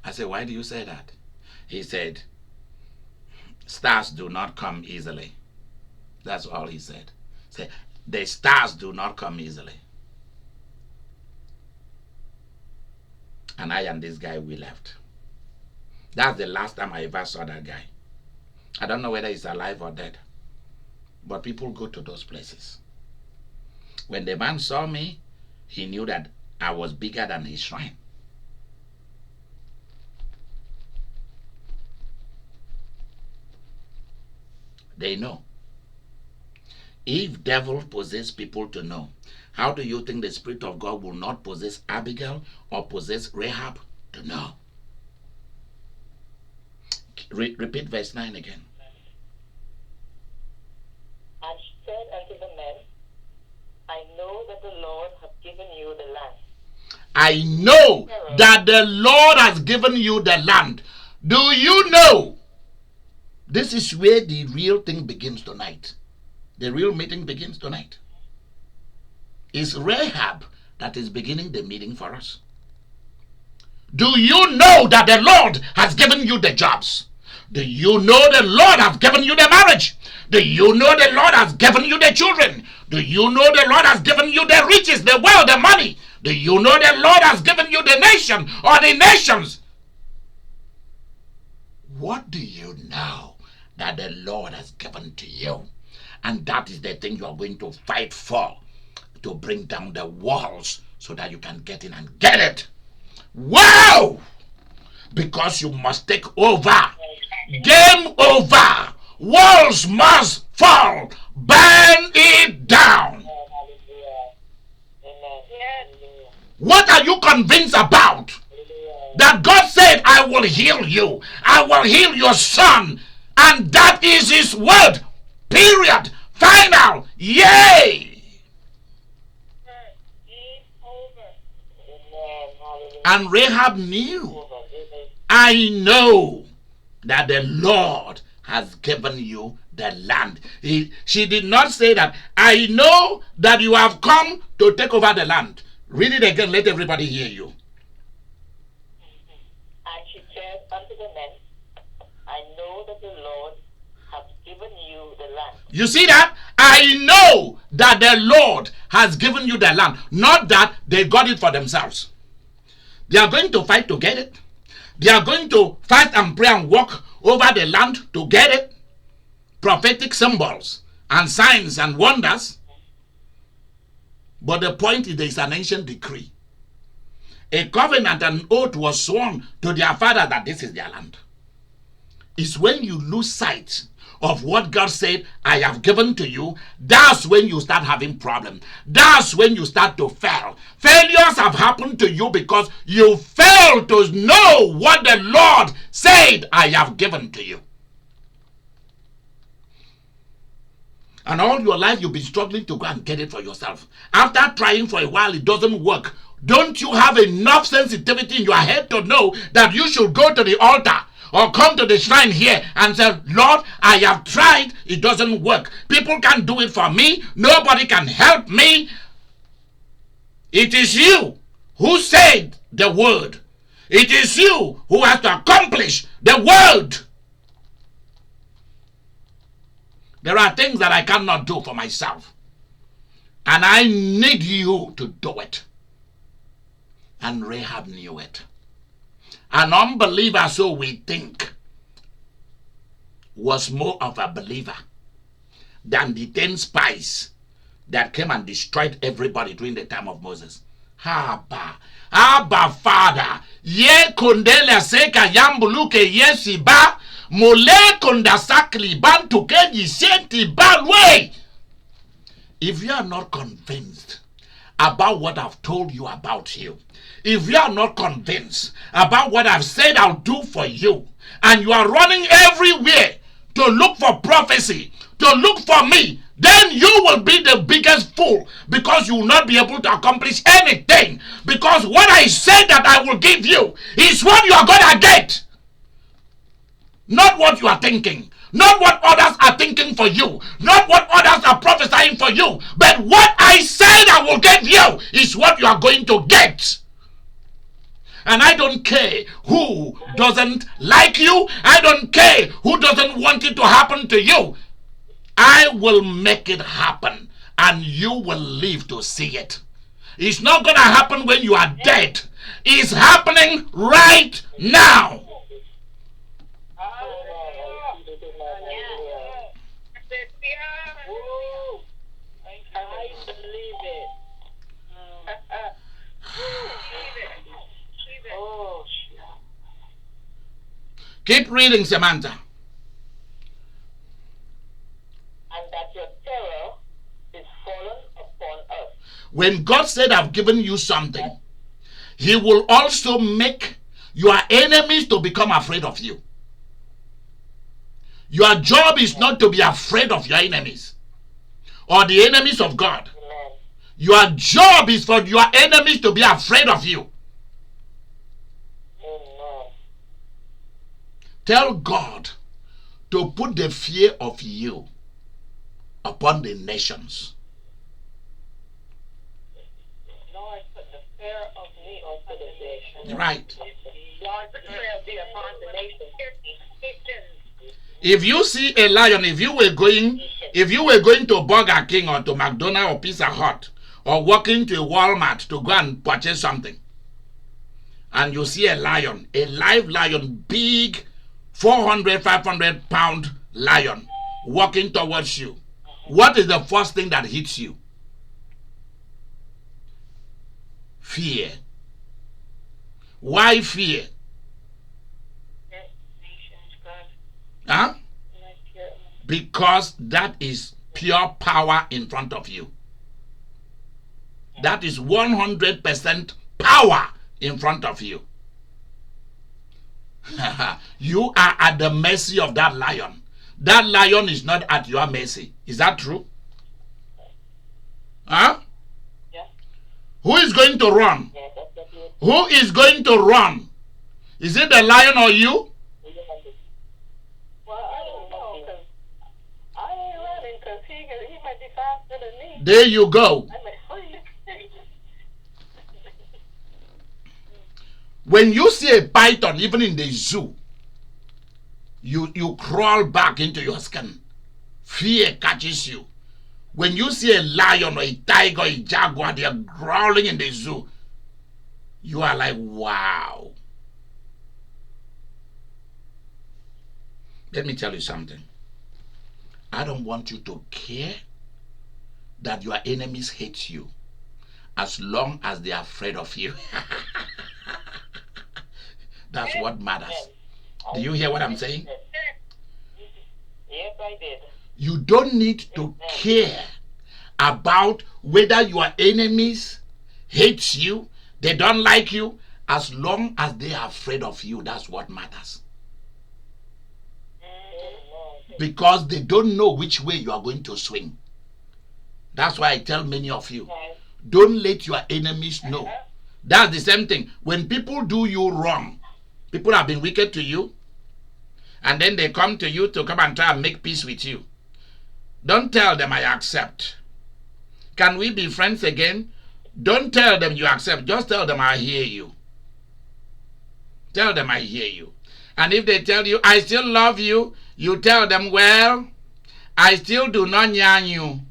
I said, why do you say that? He said, stars do not come easily. That's all he said. Say, the stars do not come easily. And I and this guy, we left. That's the last time I ever saw that guy. I don't know whether he's alive or dead. But people go to those places. When the man saw me, he knew that I was bigger than his shrine. They know. If devil possess people to know, how do you think the Spirit of God will not possess Abigail or possess Rahab to know? Repeat verse 9 again. And she said unto the men, I know that the Lord hath given you the land. I know that the Lord has given you the land. Do you know? This is where the real thing begins tonight. The real meeting begins tonight. It's Rahab that is beginning the meeting for us. Do you know that the Lord has given you the jobs? Do you know the Lord has given you the marriage? Do you know the Lord has given you the children? Do you know the Lord has given you the riches, the wealth, the money? Do you know the Lord has given you the nation or the nations? What do you know that the Lord has given to you? And that is the thing you are going to fight for, to bring down the walls so that you can get in and get it. Wow! Because you must take over. Game over. Walls must fall. Burn it down. What are you convinced about? That God said, I will heal you. I will heal your son. And that is his word. Period. Final. Yay. And Rahab knew. I know that the Lord has given you the land. She did not say that, I know that you have come to take over the land. Read it again. Let everybody hear you. And she said unto the men, I know that the Lord hath given you the land. You see that? I know that the Lord has given you the land. Not that they got it for themselves. They are going to fight to get it. They are going to fight and pray and walk over the land to get it. Prophetic symbols and signs and wonders. But the point is, there is an ancient decree. A covenant and oath was sworn to their father that this is their land. It's when you lose sight of what God said, I have given to you, that's when you start having problems. That's when you start to fail. Failures have happened to you because you fail to know what the Lord said, I have given to you. And all your life you've been struggling to go and get it for yourself. After trying for a while, it doesn't work. Don't you have enough sensitivity in your head to know that you should go to the altar or come to the shrine here and say, Lord, I have tried, it doesn't work. People can't do it for me. Nobody can help me. It is you who said the word. It is you who has to accomplish the word. There are things that I cannot do for myself. And I need you to do it. And Rahab knew it. An unbeliever, so we think, was more of a believer than the 10 spies that came and destroyed everybody during the time of Moses. Abba, Father, ye kondele seka yambuluke yesi ba, mole kondasakli bantuke yisenti balwe. If you are not convinced about what I've told you about you, if you are not convinced about what I've said I'll do for you, and you are running everywhere to look for prophecy, to look for me, then you will be the biggest fool, because you will not be able to accomplish anything. Because what I said that I will give you is what you are going to get. Not what you are thinking. Not what others are thinking for you. Not what others are prophesying for you. But what I said I will give you is what you are going to get. And I don't care who doesn't like you. I don't care who doesn't want it to happen to you. I will make it happen. And you will live to see it. It's not going to happen when you are dead. It's happening right now. I believe it. Keep reading, Samantha. And that your terror is fallen upon us. When God said, I've given you something, He will also make your enemies to become afraid of you. Your job is not to be afraid of your enemies or the enemies of God. Amen. Your job is for your enemies to be afraid of you. Amen. Tell God to put the fear of you upon the nations. Lord, put the fear of me upon the nations. Right. Lord, put the fear of me upon the nations. If you see a lion, if you were going to Burger King or to McDonald's or Pizza Hut or walking to a Walmart to go and purchase something, and you see a lion, a live lion, big 400, 500 pound lion walking towards you, what is the first thing that hits you? Fear. Why fear? Huh? Because that is pure power in front of you. That is 100% power in front of you. You are at the mercy of that lion. That lion is not at your mercy. Is that true? Huh? Yeah. Who is going to run? Who is going to run? Is it the lion or you? Well, I don't know, because I ain't running, because he might be faster than me. There you go. When you see a python, even in the zoo, you crawl back into your skin. Fear catches you. When you see a lion or a tiger or a jaguar, they are growling in the zoo, you are like, wow. Let me tell you something. I don't want you to care that your enemies hate you as long as they are afraid of you. That's what matters. Do you hear what I'm saying? Yes, I did. You don't need to care about whether your enemies hate you, they don't like you, as long as they are afraid of you. That's what matters. Because they don't know which way you are going to swing. That's why I tell many of you, don't let your enemies know. That's the same thing. When people do you wrong, people have been wicked to you, and then they come to you to come and try and make peace with you. Don't tell them I accept. Can we be friends again? Don't tell them you accept. Just tell them I hear you. Tell them I hear you. And if they tell you I still love you, you tell them, well, I still do not yarn you.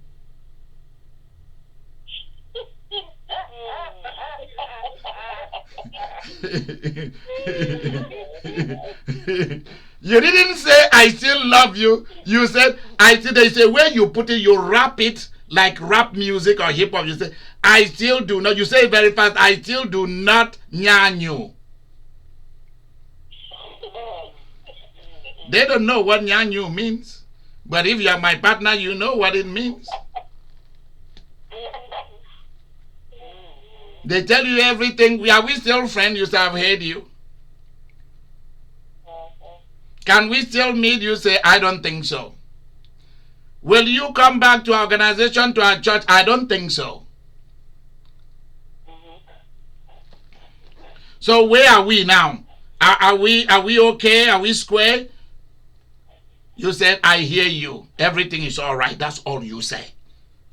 You didn't say I still love you. You said I still. They say where you put it, you rap it like rap music or hip hop. You say I still do not. You say it very fast. I still do not yarn you. They don't know what yarn you means, but if you are my partner, you know what it means. They tell you everything. Are we still friends? You say I've heard you. Can we still meet? You say I don't think so. Will you come back to our organization, to our church? I don't think so. So where are we now? Are we okay? Are we square? You said, I hear you. Everything is all right. That's all you say.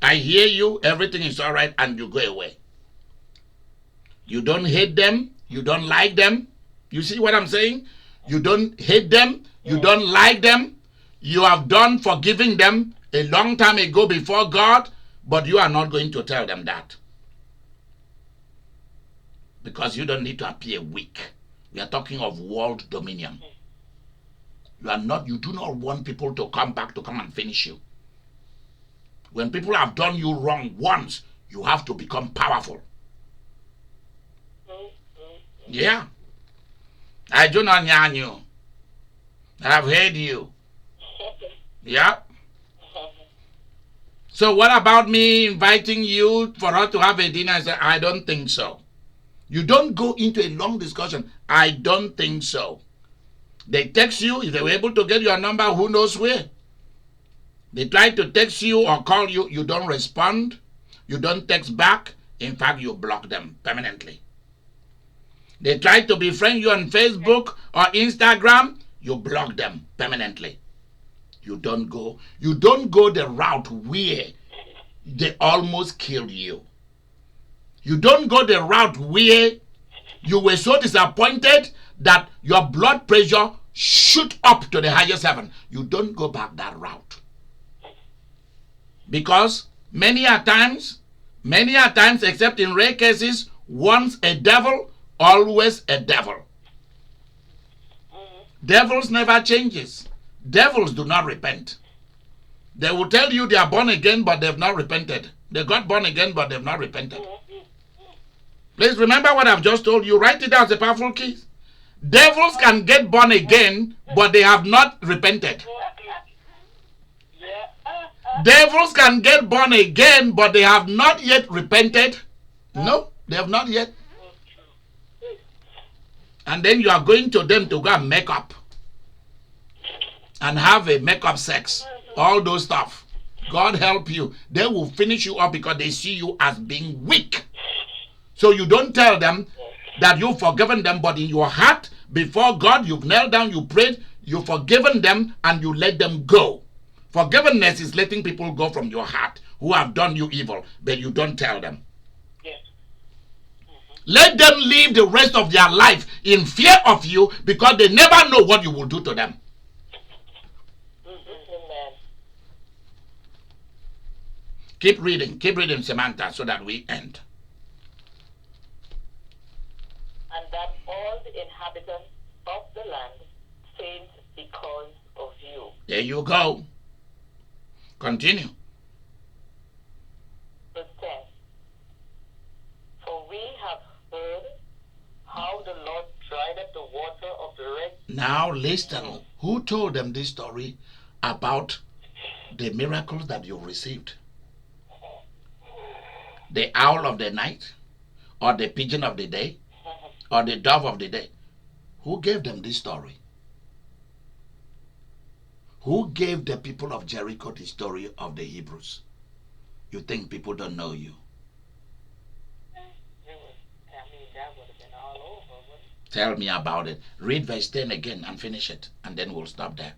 I hear you. Everything is all right. And you go away. You don't hate them. You don't like them. You see what I'm saying? You don't hate them. You don't like them. You have done forgiving them a long time ago before God, but you are not going to tell them that. Because you don't need to appear weak. We are talking of world dominion. You do not want people to come back to come and finish you. When people have done you wrong once, you have to become powerful. Yeah. I do not yarn you. I have heard you. Yeah. So what about me inviting you for us to have a dinner? I said, I don't think so. You don't go into a long discussion. I don't think so. They text you. If they were able to get your number, who knows where? They try to text you or call you. You don't respond. You don't text back. In fact, you block them permanently. They try to befriend you on Facebook or Instagram. You block them permanently. You don't go the route where they almost killed you. You don't go the route where you were so disappointed that your blood pressure shoot up to the highest heaven. You don't go back that route. Because many a times, except in rare cases, once a devil, always a devil. Devils never changes. Devils do not repent. They will tell you they are born again, but they have not repented. They got born again, but they have not repented. Please remember what I've just told you. Write it down as a powerful key. Devils can get born again, but they have not repented. Devils can get born again, but they have not yet repented. No, they have not yet. And then you are going to them to go and make up. And have a make-up sex. All those stuff. God help you. They will finish you up because they see you as being weak. So you don't tell them that you've forgiven them, but in your heart, before God, you've knelt down, you prayed, you've forgiven them, and you let them go. Forgiveness is letting people go from your heart who have done you evil, but you don't tell them. Yes. Let them live the rest of their life in fear of you, because they never know what you will do to them. Amen. Keep reading, Samantha, so that we end. And that all the inhabitants of the land faint because of you. There you go. Continue. Verse 10. For we have heard how the Lord dried up the water of the Red Sea. Now listen. Who told them this story about the miracles that you received? The owl of the night, or the pigeon of the day, or the dove of the day? Who gave them this story? Who gave the people of Jericho the story of the Hebrews? You think people don't know you? That would have been all over, wouldn't it? Tell me about it. Read verse 10 again and finish it, and then we'll stop there.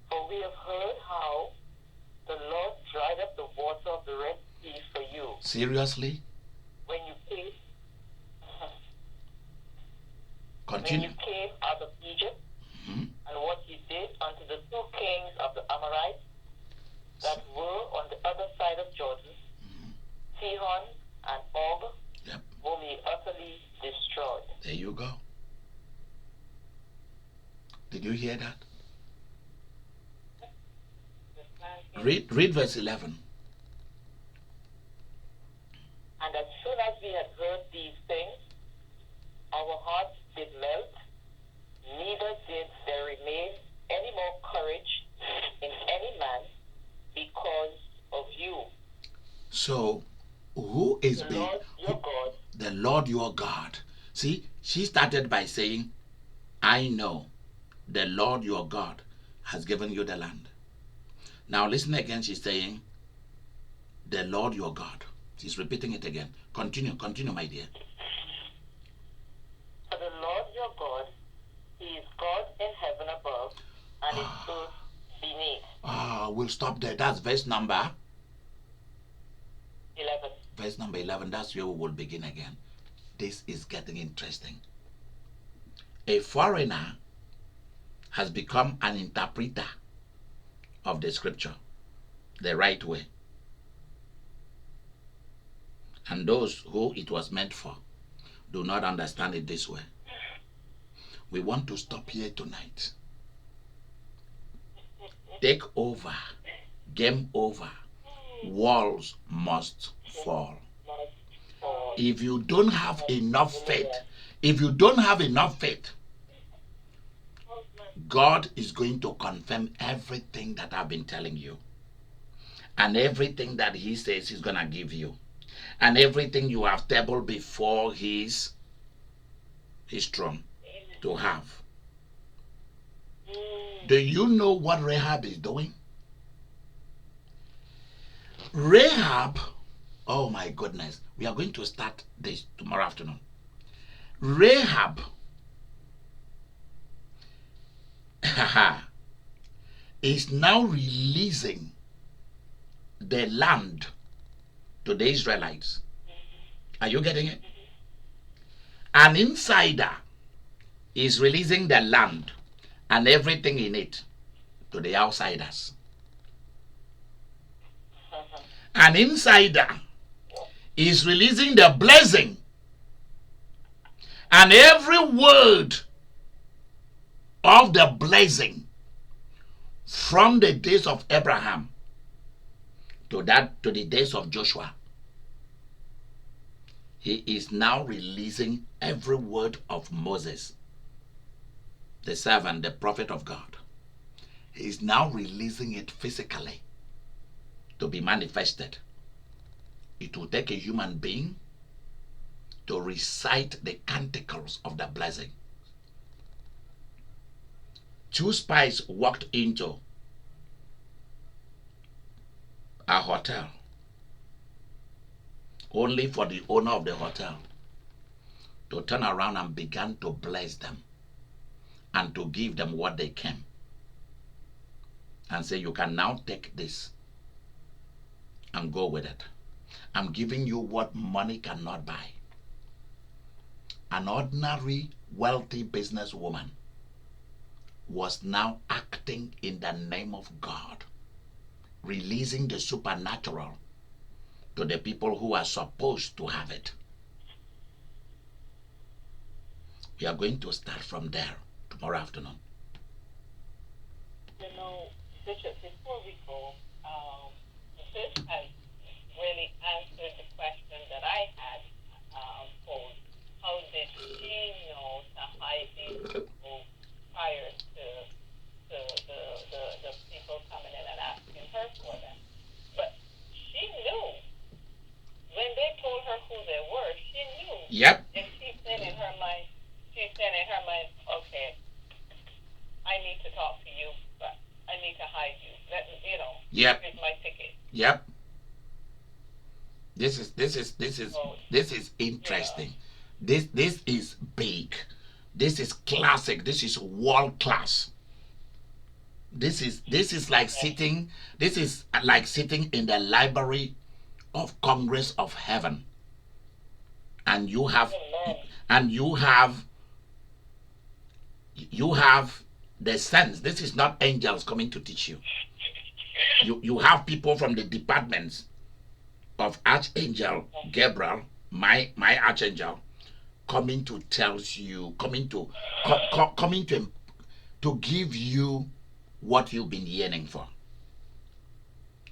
For we have heard how the Lord dried up the water of the Red Sea for you. Seriously? When you came, Continue. when you came out of Egypt, Mhm. and what you did unto the two kings of the Amorites that were on the other side of Jordan, Sihon and Og, Yep. whom he utterly destroyed. There you go. Did you hear that? Read verse 11. And as soon as we had heard these things, our hearts did melt, neither did there remain any more courage in any man because of you. So, who is The Lord your God. the Lord your God? See, she started by saying, I know the Lord your God has given you the land. Now listen again, she's saying, the Lord your God. She's repeating it again. Continue, my dear. For the Lord your God, he is God in heaven above and in earth beneath. We'll stop there. That's verse number 11. Verse number 11. That's where we will begin again. This is getting interesting. A foreigner has become an interpreter of the scripture the right way. And those who it was meant for do not understand it this way. We want to stop here tonight. Take over. Game over. Walls must fall. If you don't have enough faith, God is going to confirm everything that I've been telling you. And everything that he says he's going to give you. And everything you have tabled before his throne to have. Do you know what Rahab is doing? Rahab, oh my goodness, we are going to start this tomorrow afternoon. Rahab is now releasing the land to the Israelites. Are you getting it? An insider is releasing the land and everything in it to the outsiders. An insider is releasing the blessing and every word of the blessing from the days of Abraham to the days of Joshua. He is now releasing every word of Moses, the servant, the prophet of God. He is now releasing it physically to be manifested. It will take a human being to recite the canticles of the blessing. Two spies walked into a hotel, only for the owner of the hotel to turn around and begin to bless them and to give them what they came and say, you can now take this and go with it. I'm giving you what money cannot buy. An ordinary wealthy businesswoman was now acting in the name of God, releasing the supernatural to the people who are supposed to have it. We are going to start from there tomorrow afternoon. You know, Bishop, before we go, this has really answered the question that I had posed. How did she know to hide these people prior to the people coming in and asking her for them? But she knew. When they told her who they were, she knew. Yep. And she said in her mind, okay, I need to talk to you, but I need to hide you. Yep. Here's my ticket. Yep. This is interesting. Yeah. This is big. This is classic. This is world class. This is like sitting. This is like sitting in the Library of Congress of Heaven, and you have the sense. This is not angels coming to teach you. You have people from the departments of Archangel Gabriel, my archangel, coming to tell you, coming to give you what you've been yearning for.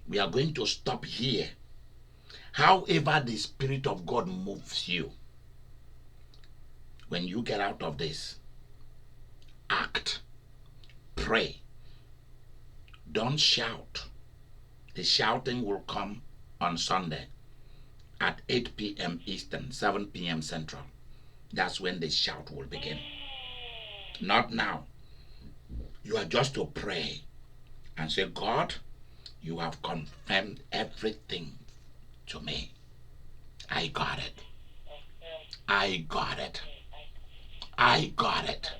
We are going to stop here. However the Spirit of God moves you, when you get out of this, act, pray. Don't shout. The shouting will come on Sunday at 8 p.m. Eastern, 7 p.m. Central. That's when the shout will begin. Not now. You are just to pray and say, God, you have confirmed everything to me. I got it. I got it. I got it.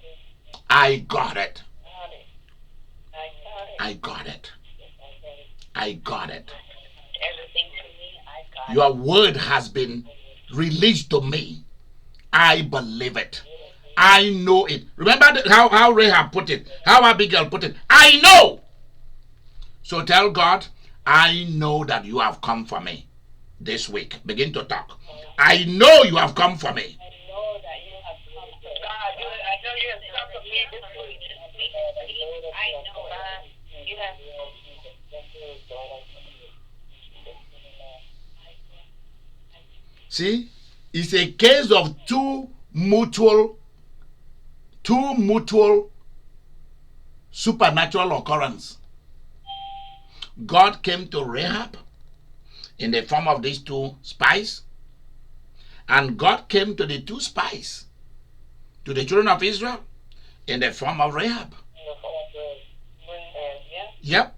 I got it. I got it. I got it. Your word has been released to me. I believe it. I know it. Remember how Rahab put it, how Abigail put it. I know. So tell God, I know that you have come for me this week. Begin to talk. I know you have come for me. I know that you have come for me. God, I know you have come for me this week. I know that you have. See, it's a case of two mutual supernatural occurrence. God came to Rahab in the form of these two spies, and God came to the two spies, to the children of Israel, in the form of Rahab. Yep.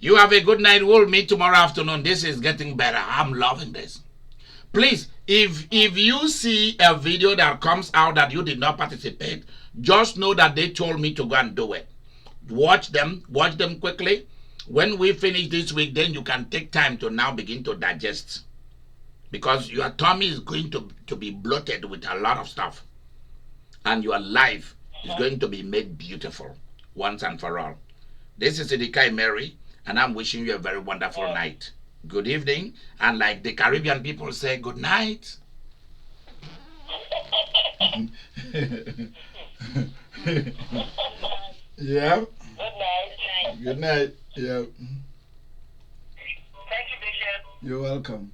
You have a good night. We'll meet tomorrow afternoon. This is getting better. I'm loving this. Please, if you see a video that comes out that you did not participate, just know that they told me to go and do it. Watch them quickly. When we finish this week, then you can take time to now begin to digest, because your tummy is going to be bloated with a lot of stuff, and your life is going to be made beautiful once and for all. This is Idika Imeri, and I'm wishing you a very wonderful night. Good evening, and like the Caribbean people say, good night. Yeah. Good night. Good night. Yeah. Thank you, Bishop. You're welcome.